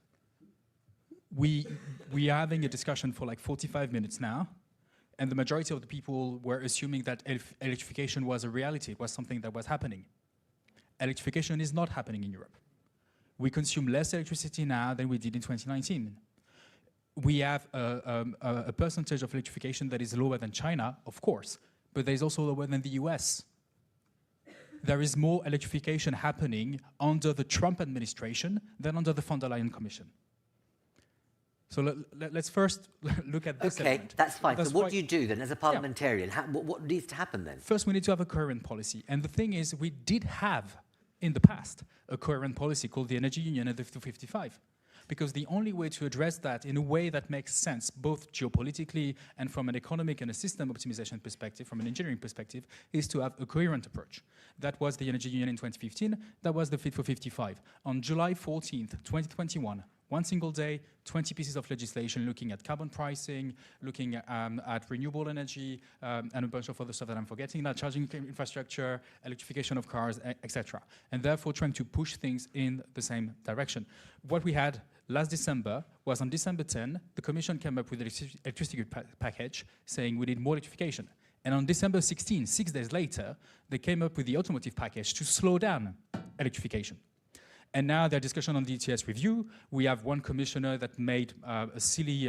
we are having a discussion for like 45 minutes now. And the majority of the people were assuming that electrification was a reality, it was something that was happening. Electrification is not happening in Europe. We consume less electricity now than we did in 2019. We have a percentage of electrification that is lower than China, of course, but there is also lower than the US. There is more electrification happening under the Trump administration than under the von der Leyen Commission. So let's first look at this element. That's fine. So what do you do then as a parliamentarian? Yeah. What needs to happen then? First, we need to have a coherent policy. And the thing is, we did have, in the past, a coherent policy called the Energy Union and the 255. Because the only way to address that in a way that makes sense, both geopolitically and from an economic and a system optimization perspective, from an engineering perspective, is to have a coherent approach. That was the Energy Union in 2015. That was the Fit for 55. On July 14th, 2021, one single day, 20 pieces of legislation looking at carbon pricing, looking at renewable energy, and a bunch of other stuff that I'm forgetting, now charging infrastructure, electrification of cars, etc. And therefore trying to push things in the same direction. What we had last December was on December 10, the Commission came up with an electricity package saying we need more electrification. And on December 16, 6 days later, they came up with the automotive package to slow down electrification. And now their discussion on the ETS review, we have one commissioner that made a silly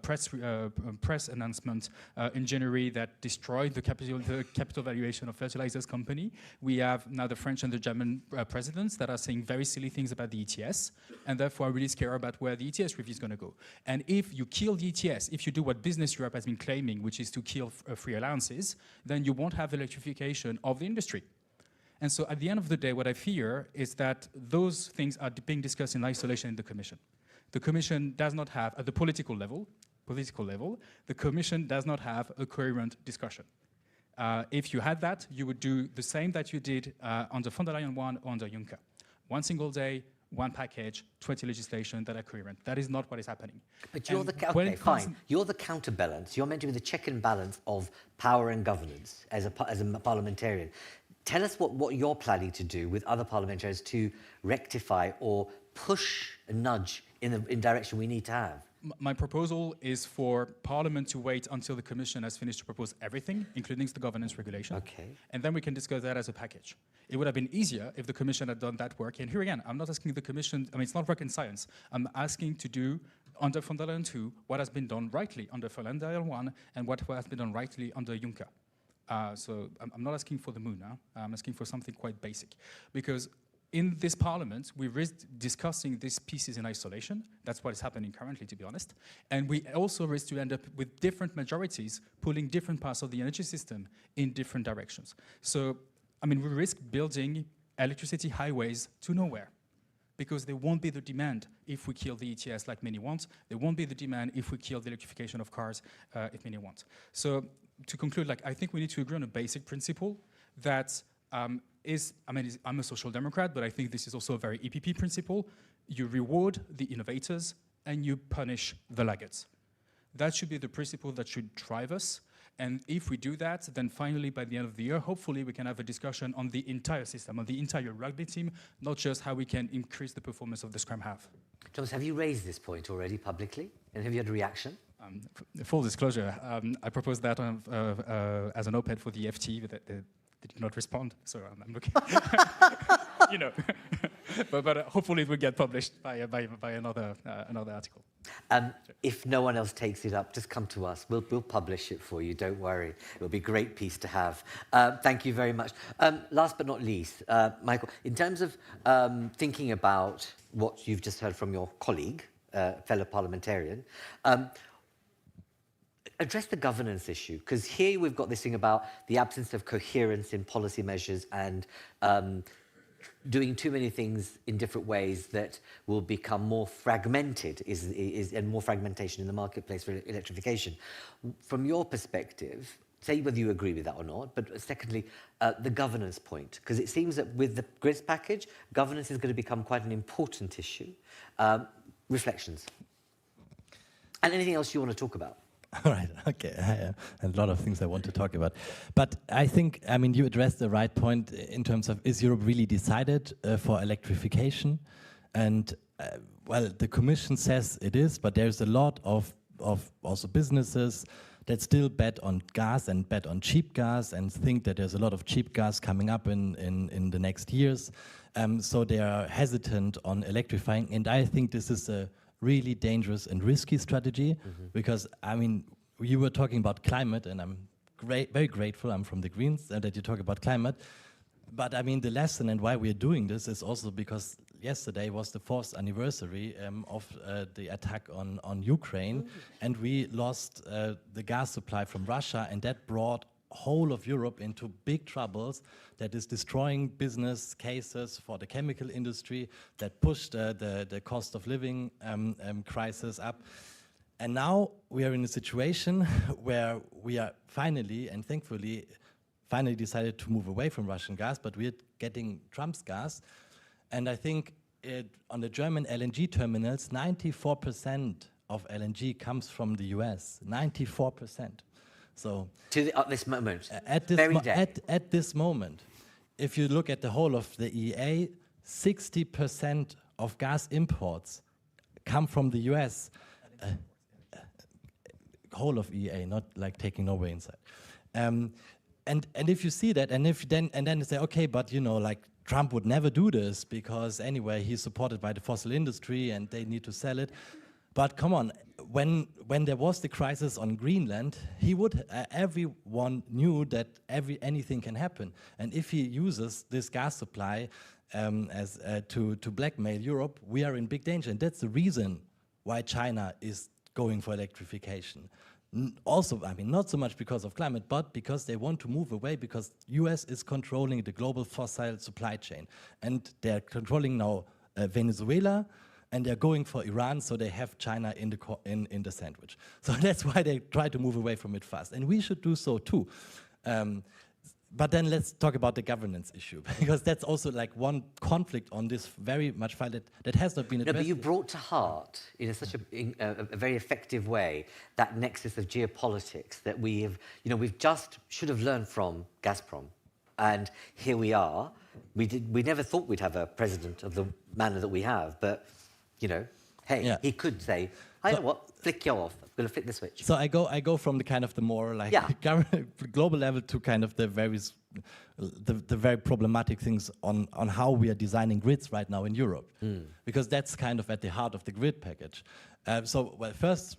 press announcement in January that destroyed the capital valuation of fertilizers company. We have now the French and the German presidents that are saying very silly things about the ETS, and therefore I'm really scared about where the ETS review is going to go. And if you kill the ETS, if you do what Business Europe has been claiming, which is to kill free allowances, then you won't have electrification of the industry. And so at the end of the day, what I fear is that those things are being discussed in isolation in the Commission. The Commission does not have, at the political level, the Commission does not have a coherent discussion. If you had that, you would do the same that you did under von der Leyen one or under Juncker. One single day, one package, 20 legislation that are coherent. That is not what is happening. But you're okay, fine. You're the counterbalance. You're meant to be the check and balance of power and governance as a parliamentarian. Tell us what you're planning to do with other parliamentarians to rectify or push and nudge in the direction we need to have. My proposal is for Parliament to wait until the Commission has finished to propose everything, including the governance regulation. Okay. And then we can discuss that as a package. It would have been easier if the Commission had done that work. And here again, I'm not asking the Commission, I mean, it's not rocket science. I'm asking to do under von der Leyen 2 what has been done rightly under von der Leyen 1 and what has been done rightly under Juncker. So I'm not asking for the moon now. I'm asking for something quite basic. Because in this parliament, we risk discussing these pieces in isolation. That's what is happening currently, to be honest. And we also risk to end up with different majorities pulling different parts of the energy system in different directions. So, I mean, we risk building electricity highways to nowhere, because there won't be the demand if we kill the ETS like many want. There won't be the demand if we kill the electrification of cars if many want. So to conclude, like, I think we need to agree on a basic principle that I'm a social democrat, but I think this is also a very EPP principle. You reward the innovators and you punish the laggards. That should be the principle that should drive us. And if we do that, then finally, by the end of the year, hopefully we can have a discussion on the entire system, on the entire rugby team, not just how we can increase the performance of the Scrum half. Thomas, have you raised this point already publicly? And have you had a reaction? Full disclosure, I proposed that as an op-ed for the FT, but they did not respond, so I'm looking, you know. but hopefully it will get published by another article. If no one else takes it up, just come to us. We'll publish it for you, don't worry. It'll be a great piece to have. Thank you very much. Last but not least, Michael, in terms of thinking about what you've just heard from your colleague, fellow parliamentarian, address the governance issue, because here we've got this thing about the absence of coherence in policy measures and doing too many things in different ways that will become more fragmented and more fragmentation in the marketplace for electrification. From your perspective, say whether you agree with that or not, but secondly, the governance point, because it seems that with the grids package, governance is going to become quite an important issue. Reflections. And anything else you want to talk about? All right, okay, a lot of things I want to talk about. But I think, I mean, you addressed the right point in terms of, is Europe really decided for electrification? And, well, the Commission says it is, but there's a lot of also businesses that still bet on gas and bet on cheap gas and think that there's a lot of cheap gas coming up in the next years. So they are hesitant on electrifying, and I think this is a really dangerous and risky strategy, because, I mean, you were talking about climate, and I'm very grateful, I'm from the Greens, that you talk about climate. But, I mean, the lesson and why we're doing this is also because yesterday was the 4th anniversary of the attack on Ukraine, and we lost the gas supply from Russia, and that brought whole of Europe into big troubles that is destroying business cases for the chemical industry, that pushed the cost of living crisis up. And now we are in a situation where we are finally and thankfully decided to move away from Russian gas, but we're getting Trump's gas. And I think on the German LNG terminals, 94% of LNG comes from the US, 94%. So at this moment, at this moment, if you look at the whole of the EA, 60% of gas imports come from the US. Whole of EA, not like taking Norway inside. And if you see that, and then you say, okay, but you know, like Trump would never do this because anyway he's supported by the fossil industry and they need to sell it. But come on, when there was the crisis on Greenland, he would everyone knew that anything can happen, and if he uses this gas supply to blackmail Europe, we are in big danger, and that's the reason why China is going for electrification. Also, I mean, not so much because of climate, but because they want to move away, because US is controlling the global fossil supply chain, and they're controlling now Venezuela. And they're going for Iran, so they have China in the sandwich. So that's why they try to move away from it fast. And we should do so too. But then let's talk about the governance issue, because that's also like one conflict on this very much file that has not been addressed. No, but you brought to heart, in such a very effective way, that nexus of geopolitics that we've should have learned from Gazprom. And here we are. We never thought we'd have a president of the manner that we have, but you know, hey, yeah. He could say, I know what, flick you off, I'm going to flick the switch. So I go from the kind of the more like global level to kind of the very problematic things on how we are designing grids right now in Europe, because that's kind of at the heart of the grid package. So, well, first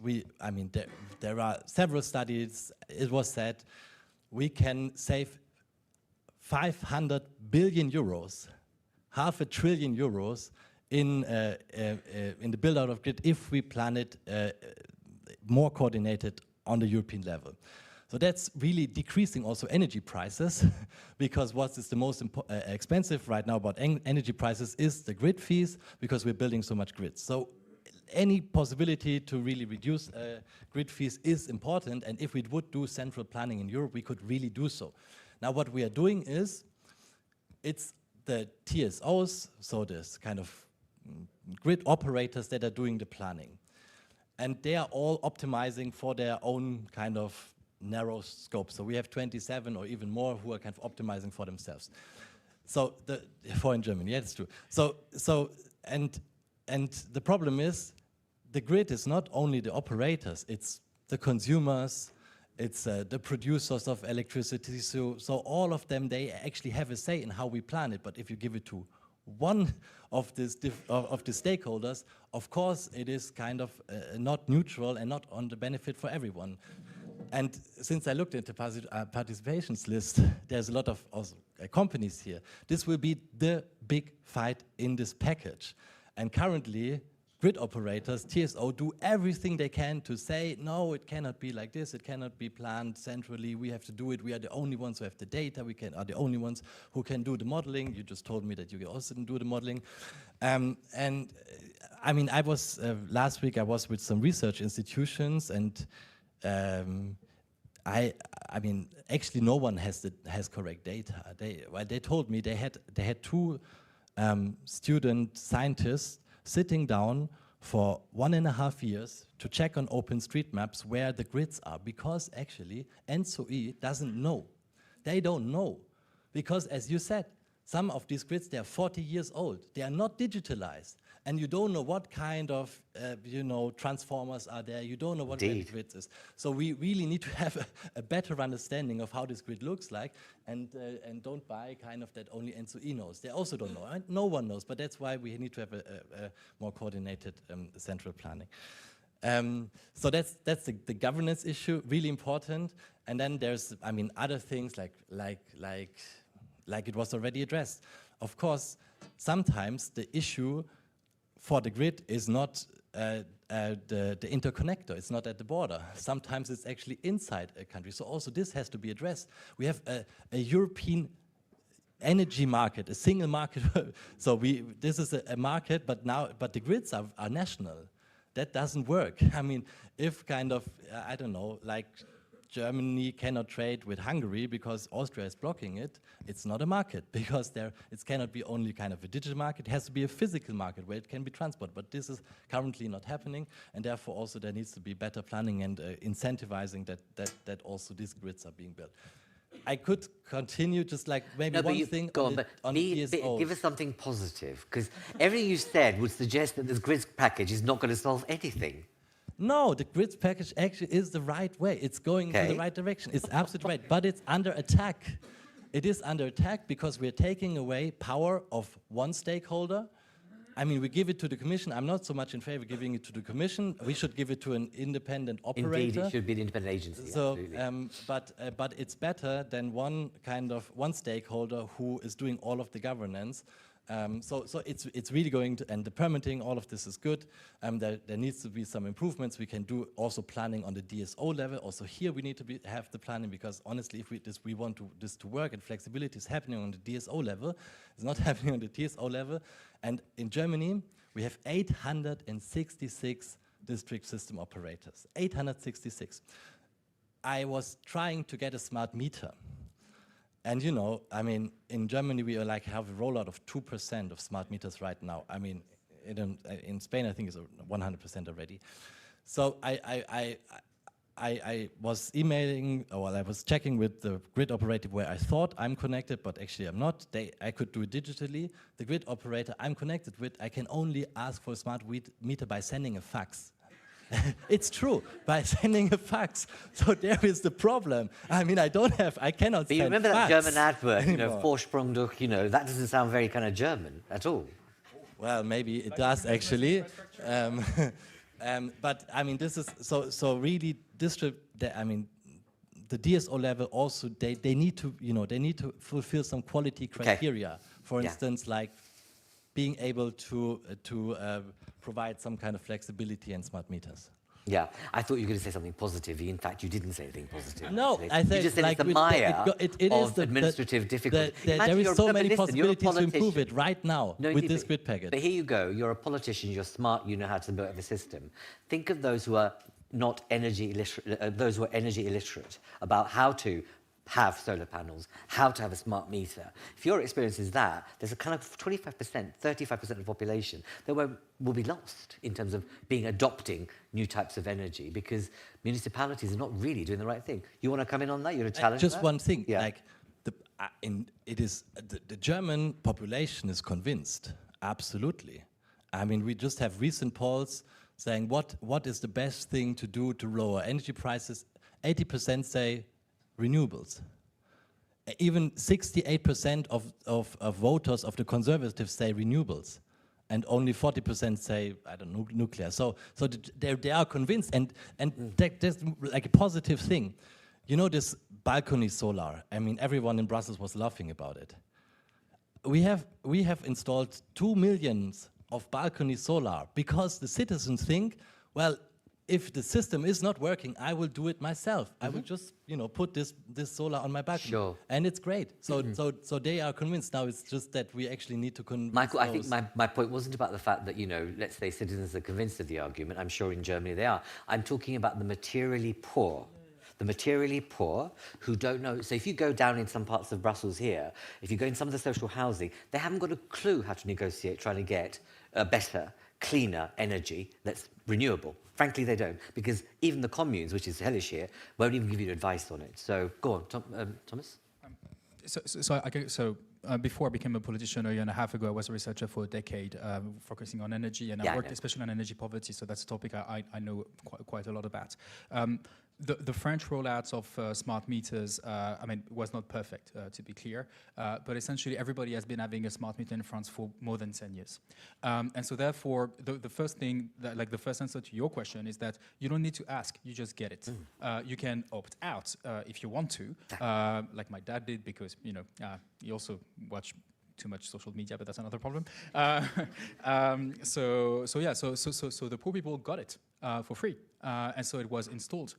there are several studies. It was said we can save 500 billion euros, €500 billion in the build-out of grid if we plan it more coordinated on the European level. So that's really decreasing also energy prices, because what is the most expensive right now about energy prices is the grid fees, because we're building so much grids. So any possibility to really reduce grid fees is important, and if we would do central planning in Europe, we could really do so. Now what we are doing is, it's the TSOs, so this kind of grid operators that are doing the planning. And they are all optimizing for their own kind of narrow scope. So we have 27 or even more who are kind of optimizing for themselves. So for in Germany, yeah, that's true. And the problem is, the grid is not only the operators, it's the consumers, it's the producers of electricity. So all of them, they actually have a say in how we plan it. But if you give it to one of the stakeholders, of course it is kind of not neutral and not on the benefit for everyone. And since I looked at the participations list, there's a lot of companies here. This will be the big fight in this package. And currently, grid operators, TSO, do everything they can to say, no, it cannot be like this, it cannot be planned centrally, we have to do it, we are the only ones who have the data, are the only ones who can do the modeling. You just told me that you also didn't do the modeling. And I mean, I was, last week I was with some research institutions, and I mean, actually no one has correct data. They told me they had two student scientists sitting down for 1.5 years to check on OpenStreetMaps where the grids are, because actually ENTSO-E doesn't know. They don't know, because as you said, some of these grids, they are 40 years old. They are not digitalized. And you don't know what kind of, transformers are there. You don't know what the grid is. So we really need to have a better understanding of how this grid looks like, and don't buy kind of that only ENTSO-E knows. They also don't know. And no one knows, but that's why we need to have a more coordinated central planning. So that's the governance issue, really important. And then there's, I mean, other things like it was already addressed. Of course, sometimes the issue for the grid is not the interconnector, it's not at the border. Sometimes it's actually inside a country. So also this has to be addressed. We have a European energy market, a single market. So this is a market, but the grids are national. That doesn't work. I mean, if kind of, I don't know, like Germany cannot trade with Hungary because Austria is blocking it, it's not a market, because it cannot be only kind of a digital market, it has to be a physical market where it can be transported. But this is currently not happening, and therefore also there needs to be better planning and incentivizing that also these grids are being built. I could continue just like maybe one thing on TSOs. Give us something positive, because everything you said would suggest that this grids package is not going to solve anything. No, the grids package actually is the right way. It's going in the right direction. It's absolutely right, but it's under attack. It is under attack because we're taking away power of one stakeholder. I mean, we give it to the Commission. I'm not so much in favor of giving it to the Commission. We should give it to an independent operator. Indeed, it should be an independent agency. So, but it's better than one stakeholder who is doing all of the governance. So it's really going to, and the permitting, all of this is good. There needs to be some improvements. We can do also planning on the DSO level. Also here we need to have the planning, because honestly, if we want this to work, and flexibility is happening on the DSO level, it's not happening on the TSO level. And in Germany, we have 866 district system operators. 866. I was trying to get a smart meter. And you know, I mean, in Germany we have a rollout of 2% of smart meters right now. I mean, in Spain I think it's 100% already. So I was emailing, or I was checking with the grid operator where I thought I'm connected, but actually I'm not. I could do it digitally. The grid operator I'm connected with, I can only ask for a smart meter by sending a fax. It's true, by sending a fax. So there is the problem. I mean, I cannot But you send remember fax that German advert, anymore. Vorsprung durch, that doesn't sound very kind of German at all. Well, maybe it does actually. But I mean, this is so really the DSO level also they need to fulfill some quality criteria. For instance, like being able to provide some kind of flexibility and smart meters. Yeah, I thought you were going to say something positive. In fact, you didn't say anything positive. No, actually. I think you just said like it's the mire it of is the administrative difficulty. there is so many possibilities to improve politician. it right now with this grid package. But here you go. You're a politician. You're smart. You know how to build a system. Think of those who are not energy illiterate. Those who are energy illiterate about how to have solar panels, how to have a smart meter. If your experience is that, there's a kind of 25%, 35% of the population that will be lost in terms of adopting new types of energy because municipalities are not really doing the right thing. You want to come in on that? You want to challenge just that? one thing, Yeah. like the German population is convinced, absolutely. I mean, we just have recent polls saying what is the best thing to do to lower energy prices. 80% say renewables. Even 68% of voters of the Conservatives say renewables, and only 40% say, I don't know, nuclear. So they are convinced, and that's like a positive thing. You know, this balcony solar, I mean, everyone in Brussels was laughing about it. We have installed 2 million of balcony solar because the citizens think, well, if the system is not working, I will do it myself. I will just, put this solar on my balcony. Sure. And it's great. So they are convinced. Now it's just that we actually need to convince Michael, those. I think my point wasn't about the fact that, let's say citizens are convinced of the argument. I'm sure in Germany they are. I'm talking about the materially poor. The materially poor who don't know. So if you go down in some parts of Brussels here, if you go in some of the social housing, they haven't got a clue how to negotiate trying to get better, cleaner energy that's renewable. Frankly, they don't, because even the communes, which is hellish here, won't even give you advice on it. So go on, Thomas. Before I became a politician a year and a half ago, I was a researcher for a decade, focusing on energy, and I worked especially on energy poverty, so that's a topic I know quite a lot about. The French rollouts of smart meters, was not perfect, to be clear, but essentially everybody has been having a smart meter in France for more than 10 years. And so therefore, the first thing, the first answer to your question is that you don't need to ask, you just get it. You can opt out if you want to, like my dad did, because, he also watched too much social media, but that's another problem. So the poor people got it for free, and so it was installed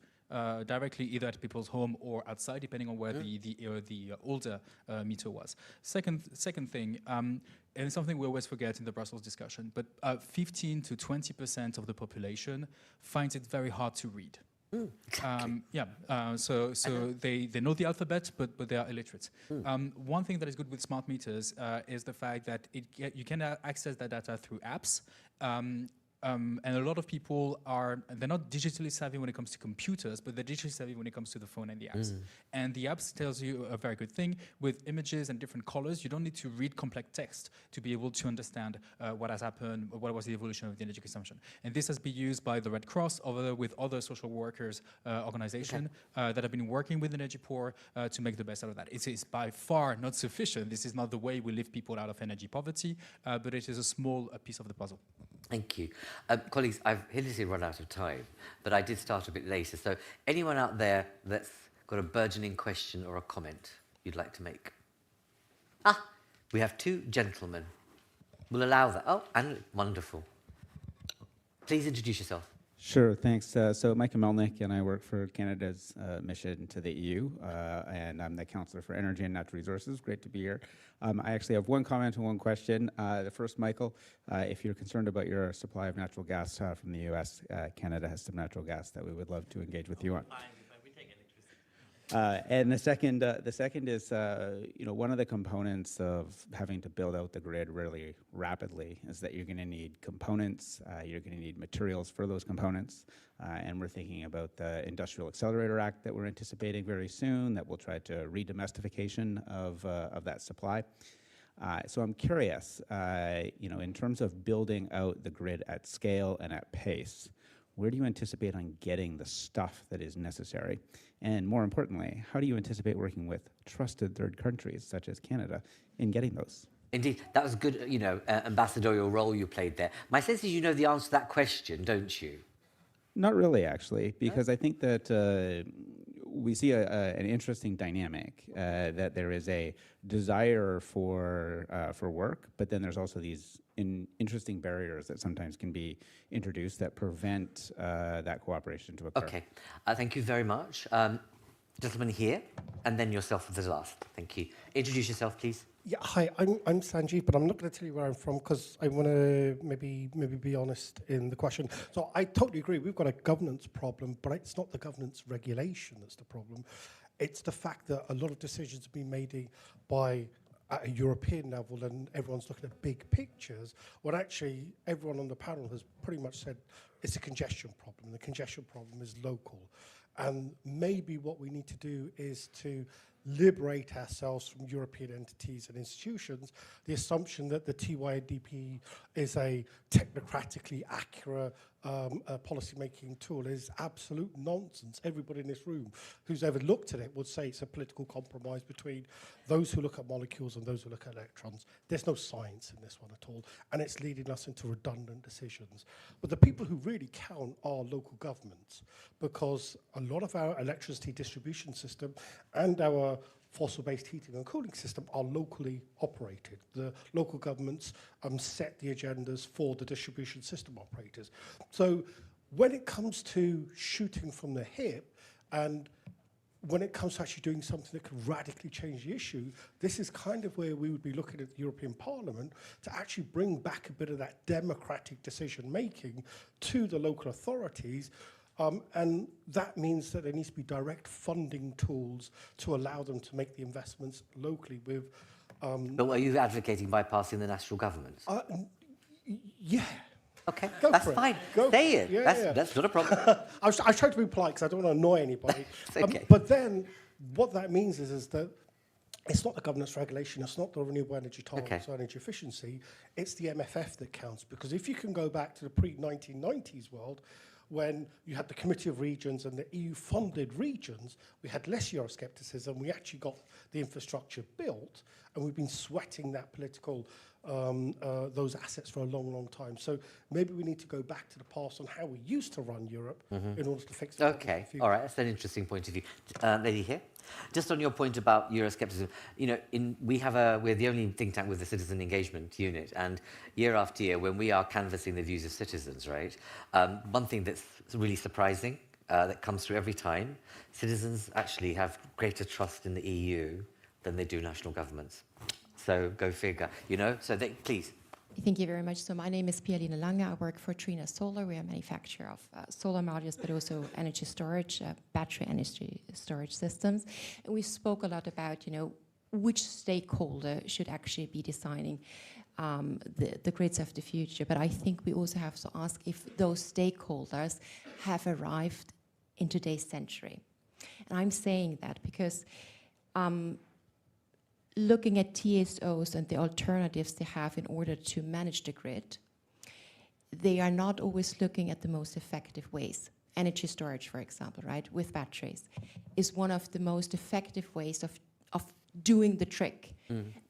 directly either at people's home or outside, depending on where the older meter was. Second thing, and it's something we always forget in the Brussels discussion, but 15 to 20% of the population finds it very hard to read. Exactly. So they know the alphabet, but they are illiterate. One thing that is good with smart meters is the fact that you can access that data through apps. And a lot of people they're not digitally savvy when it comes to computers, but they're digitally savvy when it comes to the phone and the apps. And the apps tells you a very good thing. With images and different colors, you don't need to read complex text to be able to understand what has happened, what was the evolution of the energy consumption. And this has been used by the Red Cross, with other social workers organizations that have been working with energy poor to make the best out of that. It is by far not sufficient. This is not the way we lift people out of energy poverty, but it is a small piece of the puzzle. Thank you. Colleagues, I've hideously run out of time, but I did start a bit later. So anyone out there that's got a burgeoning question or a comment you'd like to make? We have two gentlemen. We'll allow that. Oh, and wonderful. Please introduce yourself. Sure, thanks. So Michael Melnick, and I work for Canada's mission to the EU, and I'm the Councillor for Energy and Natural Resources. Great to be here. I actually have one comment and one question. The first, Michael, if you're concerned about your supply of natural gas from the US, Canada has some natural gas that we would love to engage with you on. And the second is, one of the components of having to build out the grid really rapidly is that you're going to need components, you're going to need materials for those components, and we're thinking about the Industrial Accelerator Act that we're anticipating very soon that will try to re-domestification of that supply. So I'm curious, in terms of building out the grid at scale and at pace, where do you anticipate on getting the stuff that is necessary? And more importantly, how do you anticipate working with trusted third countries, such as Canada, in getting those? Indeed, that was a good, ambassadorial role you played there. My sense is you know the answer to that question, don't you? Not really, actually, because I think that we see an interesting dynamic that there is a desire for work, but then there's also these interesting barriers that sometimes can be introduced that prevent that cooperation to occur. Okay, thank you very much. Gentleman here, and then yourself for the last. Thank you. Introduce yourself, please. Yeah, hi, I'm Sanjeev, but I'm not going to tell you where I'm from because I want to maybe be honest in the question. So I totally agree. We've got a governance problem, but it's not the governance regulation that's the problem. It's the fact that a lot of decisions have been made by at a European level and everyone's looking at big pictures, when actually everyone on the panel has pretty much said it's a congestion problem. The congestion problem is local. And maybe what we need to do is to liberate ourselves from European entities and institutions. The assumption that the TYDP is a technocratically accurate policy-making tool is absolute nonsense. Everybody in this room who's ever looked at it would say it's a political compromise between those who look at molecules and those who look at electrons. There's no science in this one at all, and it's leading us into redundant decisions. But the people who really count are local governments, because a lot of our electricity distribution system and our fossil-based heating and cooling system are locally operated. The local governments set the agendas for the distribution system operators. So when it comes to shooting from the hip, and when it comes to actually doing something that could radically change the issue, this is kind of where we would be looking at the European Parliament to actually bring back a bit of that democratic decision-making to the local authorities. And that means that there needs to be direct funding tools to allow them to make the investments locally with... But are you advocating bypassing the national governments? Yeah. Okay, Go that's for it. fine. Go Say for it. Yeah, That's not a problem. I was trying to be polite because I don't want to annoy anybody. It's okay. But then what that means is that it's not the governance regulation, it's not the renewable energy targets or energy efficiency, it's the MFF that counts. Because if you can go back to the pre-1990s world, when you had the Committee of Regions and the EU-funded regions, we had less Euroscepticism, we actually got the infrastructure built, and we've been sweating that political, those assets for a long, long time. So maybe we need to go back to the past on how we used to run Europe in order to fix it. Okay, all right, that's an interesting point of view. Lady here. Just on your point about Euroscepticism, you know, we're the only think tank with a citizen engagement unit, and year after year, when we are canvassing the views of citizens, right, one thing that's really surprising that comes through every time, citizens actually have greater trust in the EU than they do national governments. So go figure, you know, so please. Thank you very much. So my name is Pia-Lena Lange. I work for Trina Solar. We are a manufacturer of solar modules, but also energy storage, battery energy storage systems. And we spoke a lot about, you know, which stakeholder should actually be designing the grids of the future. But I think we also have to ask if those stakeholders have arrived in today's century. And I'm saying that because looking at TSOs and the alternatives they have in order to manage the grid, they are not always looking at the most effective ways. Energy storage, for example, right, with batteries, is one of the most effective ways of doing the trick,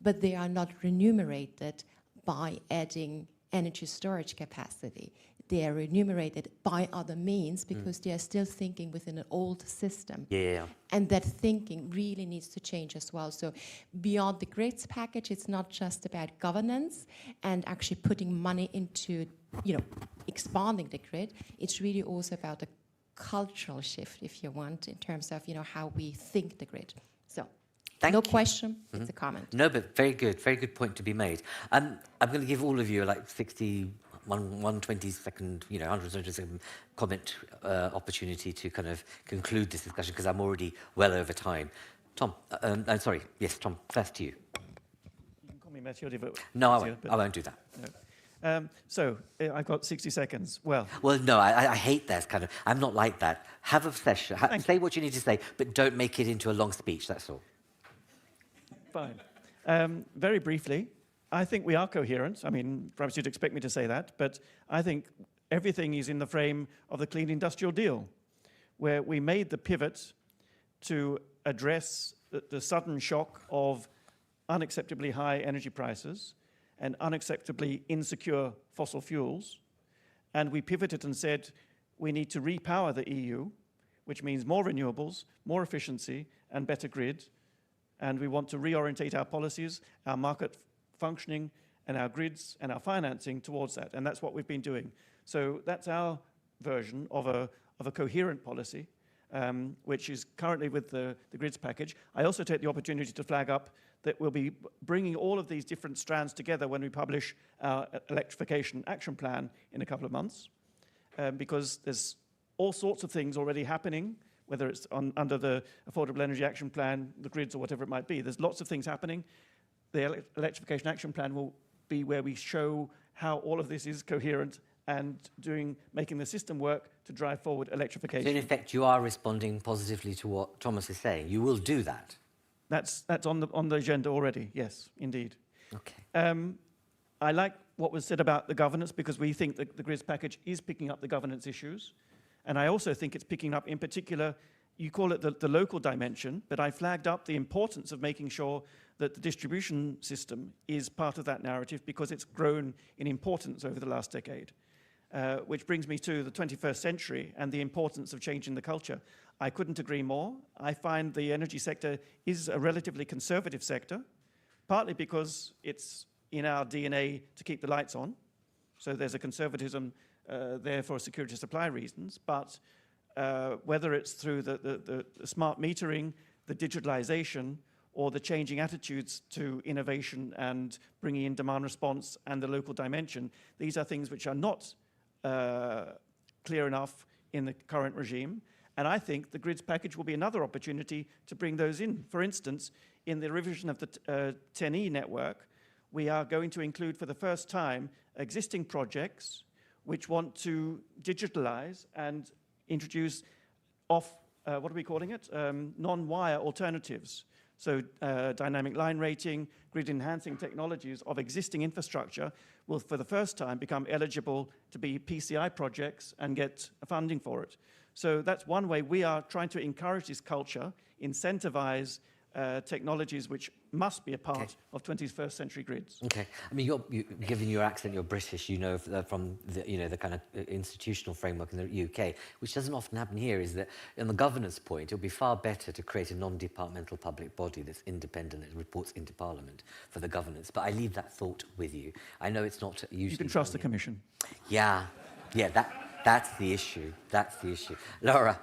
but they are not remunerated by adding energy storage capacity. They are remunerated by other means because they are still thinking within an old system. Yeah. And that thinking really needs to change as well. So beyond the grids package, it's not just about governance and actually putting money into, you know, expanding the grid. It's really also about a cultural shift, if you want, in terms of, you know, how we think the grid. So Thank no you. question, it's a comment. No, but very good point to be made. I'm going to give all of you like 120 second, you know, 120 second comment opportunity to kind of conclude this discussion because I'm already well over time. Tom, I'm sorry, yes, Tom, first to you. You can call me Mathieu Devoe. No, I won't do that. No. So I've got 60 seconds. Well, no, I hate that kind of. I'm not like that. Have a session. Say what you need to say, but don't make it into a long speech. That's all. Fine. Very briefly, I think we are coherent. I mean, perhaps you'd expect me to say that, but I think everything is in the frame of the Clean Industrial Deal, where we made the pivot to address the sudden shock of unacceptably high energy prices and unacceptably insecure fossil fuels. And we pivoted and said, we need to repower the EU which means more renewables, more efficiency, and better grid. And we want to reorientate our policies, our market functioning, and our grids and our financing towards that. And that's what we've been doing. So that's our version of a coherent policy, which is currently with the grids package. I also take the opportunity to flag up that we'll be bringing all of these different strands together when we publish our electrification action plan in a couple of months, because there's all sorts of things already happening, whether it's under the Affordable Energy Action Plan, the grids, or whatever it might be. There's lots of things happening. The electrification action plan will be where we show how all of this is coherent and making the system work to drive forward electrification. So in effect, you are responding positively to what Thomas is saying. You will do that. That's on the agenda already. Yes, indeed. Okay. I like what was said about the governance, because we think that the grids package is picking up the governance issues, and I also think it's picking up, in particular, you call it the local dimension, but I flagged up the importance of making sure that the distribution system is part of that narrative, because it's grown in importance over the last decade. Which brings me to the 21st century and the importance of changing the culture. I couldn't agree more. I find the energy sector is a relatively conservative sector, partly because it's in our DNA to keep the lights on. So there's a conservatism there for security supply reasons. But whether it's through the smart metering, the digitalization, or the changing attitudes to innovation and bringing in demand response and the local dimension, these are things which are not clear enough in the current regime. And I think the grids package will be another opportunity to bring those in. For instance, in the revision of the 10E network, we are going to include for the first time existing projects which want to digitalize and introduce what are we calling it? Non-wire alternatives. So dynamic line rating, grid enhancing technologies of existing infrastructure will for the first time become eligible to be PCI projects and get funding for it. So that's one way we are trying to encourage this culture, incentivize technologies which must be a part of 21st century grids. Okay. I mean, given your accent, you're British, you know, from the kind of institutional framework in the UK, which doesn't often happen here, is that on the governance point, it would be far better to create a non-departmental public body that's independent, that reports into Parliament for the governance. But I leave that thought with you. I know it's not usually... You can trust the Commission. Yeah, that's the issue. That's the issue. Laura.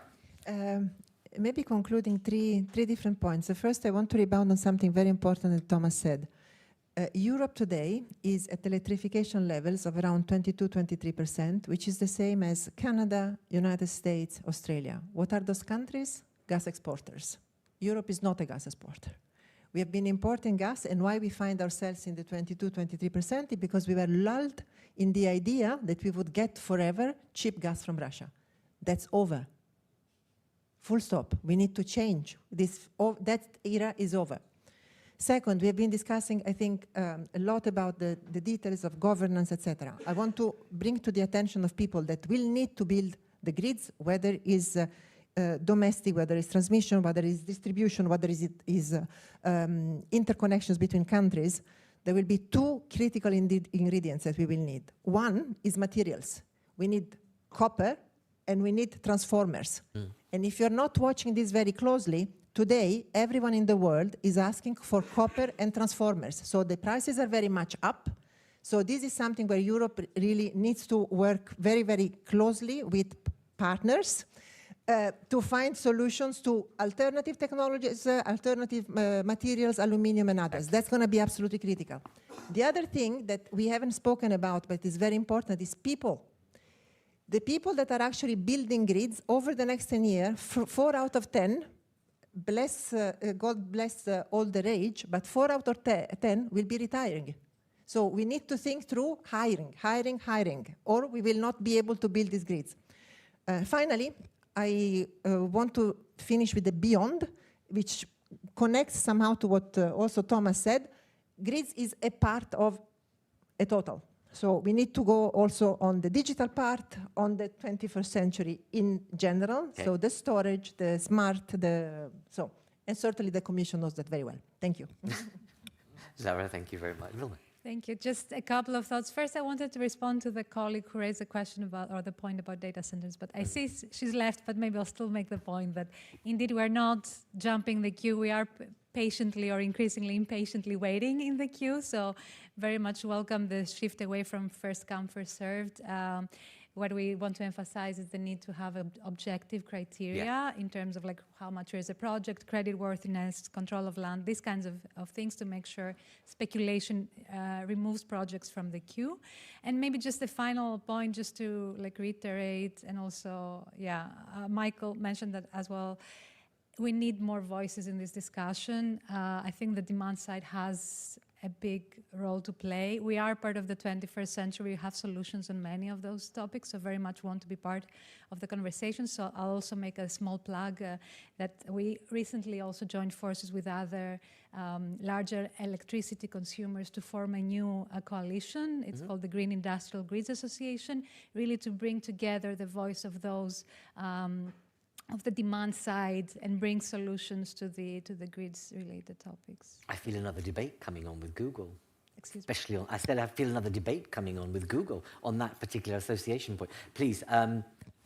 Maybe concluding three different points. The first, I want to rebound on something very important that Thomas said. Europe today is at electrification levels of around 22-23%, which is the same as Canada, United States, Australia. What are those countries? Gas exporters. Europe is not a gas exporter. We have been importing gas, and why we find ourselves in the 22-23% is because we were lulled in the idea that we would get forever cheap gas from Russia. That's over. Full stop. We need to change. That era is over. Second, we have been discussing, I think, a lot about the details of governance, etc. I want to bring to the attention of people that will need to build the grids, whether it's domestic, whether it's transmission, whether it's distribution, whether it's interconnections between countries. There will be two critical ingredients that we will need. One is materials. We need copper and we need transformers. And if you're not watching this very closely, today, everyone in the world is asking for copper and transformers. So the prices are very much up. So this is something where Europe really needs to work very, very closely with partners to find solutions to alternative technologies, alternative materials, aluminium and others. That's going to be absolutely critical. The other thing that we haven't spoken about, but is very important, is people. The people that are actually building grids over the next 10 years, 4 out of 10, God bless older age, but 4 out of 10 will be retiring. So we need to think through hiring, or we will not be able to build these grids. Finally, I want to finish with the beyond, which connects somehow to what also Thomas said. Grids is a part of a total. So we need to go also on the digital part, on the 21st century in general. Okay. So the storage, the smart, and certainly the Commission knows that very well. Thank you. Zara, thank you very much. Vilma. Thank you. Just a couple of thoughts. First, I wanted to respond to the colleague who raised the question about, or the point about data centers, but I see she's left, but maybe I'll still make the point that indeed we're not jumping the queue. We are patiently or increasingly impatiently waiting in the queue. So very much welcome the shift away from first come, first served. What we want to emphasize is the need to have objective criteria in terms of like how mature is a project, creditworthiness, control of land, these kinds of things to make sure speculation removes projects from the queue. And maybe just the final point, just to like reiterate, and also, Michael mentioned that as well, we need more voices in this discussion. I think the demand side has a big role to play. We are part of the 21st century. We have solutions on many of those topics, so very much want to be part of the conversation. So I'll also make a small plug that we recently also joined forces with other larger electricity consumers to form a new coalition. It's called the Green Industrial Grids Association, really to bring together the voice of those of the demand side and bring solutions to the grids related topics. I feel another debate coming on with Google. Excuse me. Especially on, I said I feel another debate coming on with Google on that particular association point. Please,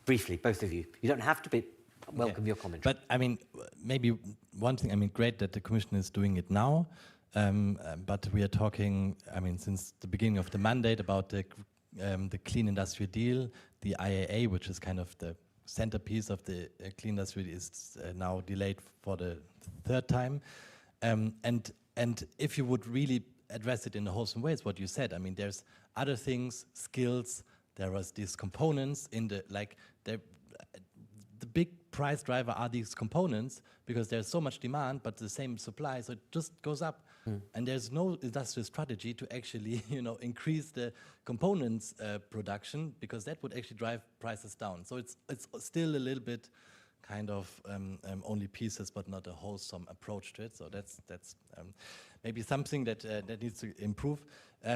briefly, both of you. You don't have to, but welcome your commentary. But I mean, maybe one thing, I mean, great that the Commission is doing it now, but we are talking, I mean, since the beginning of the mandate about the Clean Industrial Deal, the IAA, which is kind of the centerpiece of the clean industry, is now delayed for the third time. And if you would really address it in a wholesome way, it's what you said. I mean, there's other things, skills, there was these components in the, like, the big price driver are these components because there's so much demand, but the same supply, so it just goes up. And there's no industrial strategy to actually, you know, increase the components production, because that would actually drive prices down. So it's still a little bit kind of only pieces, but not a wholesome approach to it. So that's maybe something that that needs to improve.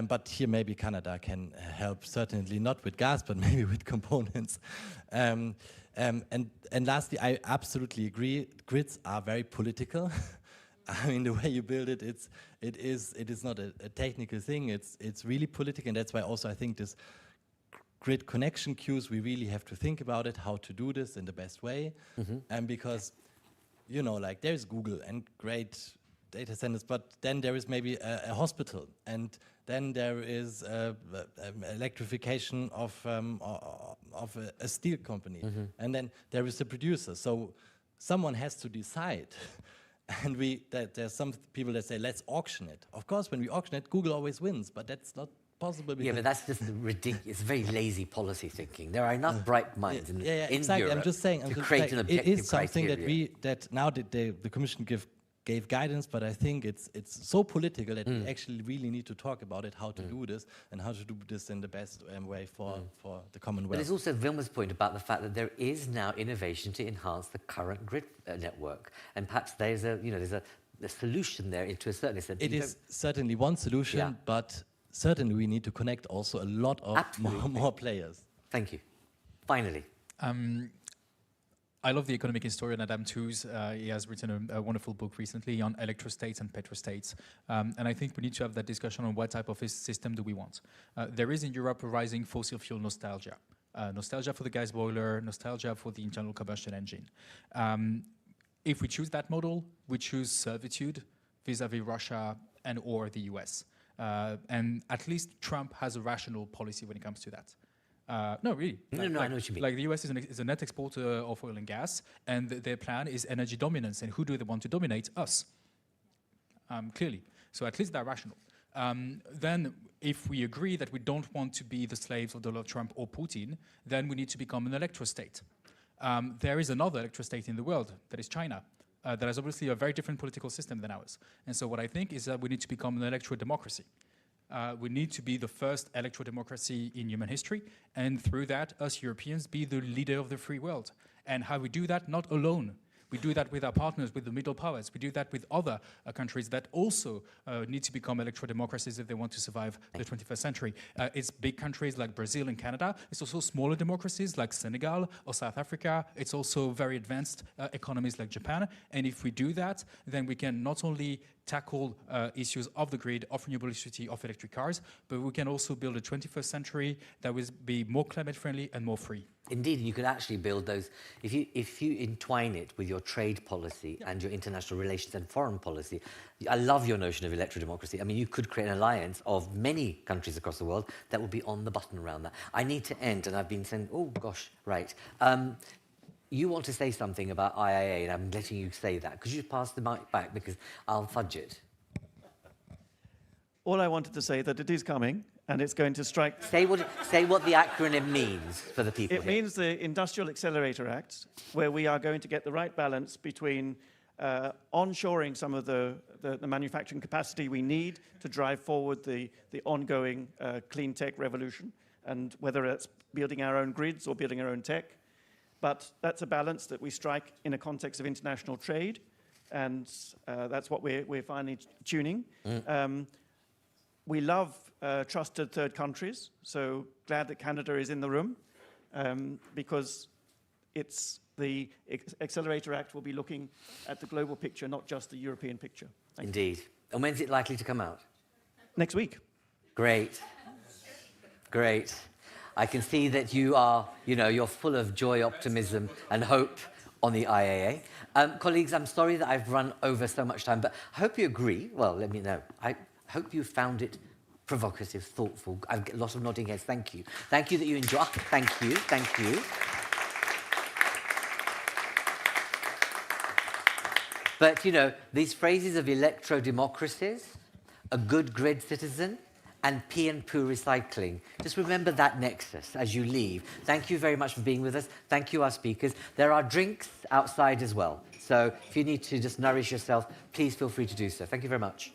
But here maybe Canada can help. Certainly not with gas, but maybe with components. And lastly, I absolutely agree. Grids are very political. I mean, the way you build it, it is not a technical thing. It's really political, and that's why also I think this grid connection queues, we really have to think about it, how to do this in the best way. And because, you know, like there's Google and great data centers, but then there is maybe a hospital, and then there is electrification of a steel company, and then there is a producer. So someone has to decide. And there's some people that say, let's auction it. Of course, when we auction it, Google always wins, but that's not possible. Yeah, but that's just ridiculous. It's very lazy policy thinking. There are enough bright minds in exactly. Europe I'm just saying, to create an objective it is something criteria. that now the Commission gave guidance, but I think it's so political that we actually really need to talk about it, how to do this, and how to do this in the best way for the Commonwealth. But there's also Vilma's point about the fact that there is now innovation to enhance the current grid network, and perhaps there's a solution there to a certain extent. It is certainly one solution, but certainly we need to connect also a lot of more players. Thank you. Finally. I love the economic historian Adam Tooze. He has written a wonderful book recently on electrostates and petrostates. And I think we need to have that discussion on what type of system do we want. There is in Europe a rising fossil fuel nostalgia. Nostalgia for the gas boiler, nostalgia for the internal combustion engine. If we choose that model, we choose servitude vis-a-vis Russia and or the US. And at least Trump has a rational policy when it comes to that. No, really. No, I know what you mean. Like the US is a net exporter of oil and gas, and their plan is energy dominance. And who do they want to dominate? Us. Clearly. So at least they're rational. Then if we agree that we don't want to be the slaves of Donald Trump or Putin, then we need to become an electrostate. There is another electrostate in the world, that is China. That has obviously a very different political system than ours. And so what I think is that we need to become an electro-democracy. We need to be the first electro-democracy in human history, and through that, us Europeans be the leader of the free world. And how we do that, not alone. We do that with our partners, with the middle powers. We do that with other countries that also need to become electro-democracies if they want to survive the 21st century. It's big countries like Brazil and Canada. It's also smaller democracies like Senegal or South Africa. It's also very advanced economies like Japan. And if we do that, then we can not only tackle issues of the grid, of renewable electricity, of electric cars, but we can also build a 21st century that will be more climate-friendly and more free. Indeed, you could actually build those, if you entwine it with your trade policy and your international relations and foreign policy. I love your notion of electro-democracy. I mean, you could create an alliance of many countries across the world that would be on the button around that. I need to end, and I've been saying, oh gosh, right. You want to say something about IIA, and I'm letting you say that. Could you pass the mic back, because I'll fudge it. All I wanted to say that it is coming, and it's going to strike... Say what the acronym means for the people It here. means the Industrial Accelerator Act, where we are going to get the right balance between onshoring some of the manufacturing capacity we need to drive forward the ongoing clean tech revolution, and whether it's building our own grids or building our own tech. But that's a balance that we strike in a context of international trade, and that's what we're finally tuning. We love trusted third countries, so glad that Canada is in the room, because it's the Accelerator Act will be looking at the global picture, not just the European picture. Indeed. And when's it likely to come out? Next week. Great. Great. I can see that you are, you're full of joy, optimism, and hope on the IAA. Colleagues, I'm sorry that I've run over so much time, but I hope you agree. Well, let me know. I hope you found it provocative, thoughtful. I've got lots of nodding heads. Thank you. Thank you that you enjoy. Thank you. Thank you. But, these phrases of electro-democracies, a good grid citizen, and pee and poo recycling. Just remember that nexus as you leave. Thank you very much for being with us. Thank you, our speakers. There are drinks outside as well. So if you need to just nourish yourself, please feel free to do so. Thank you very much.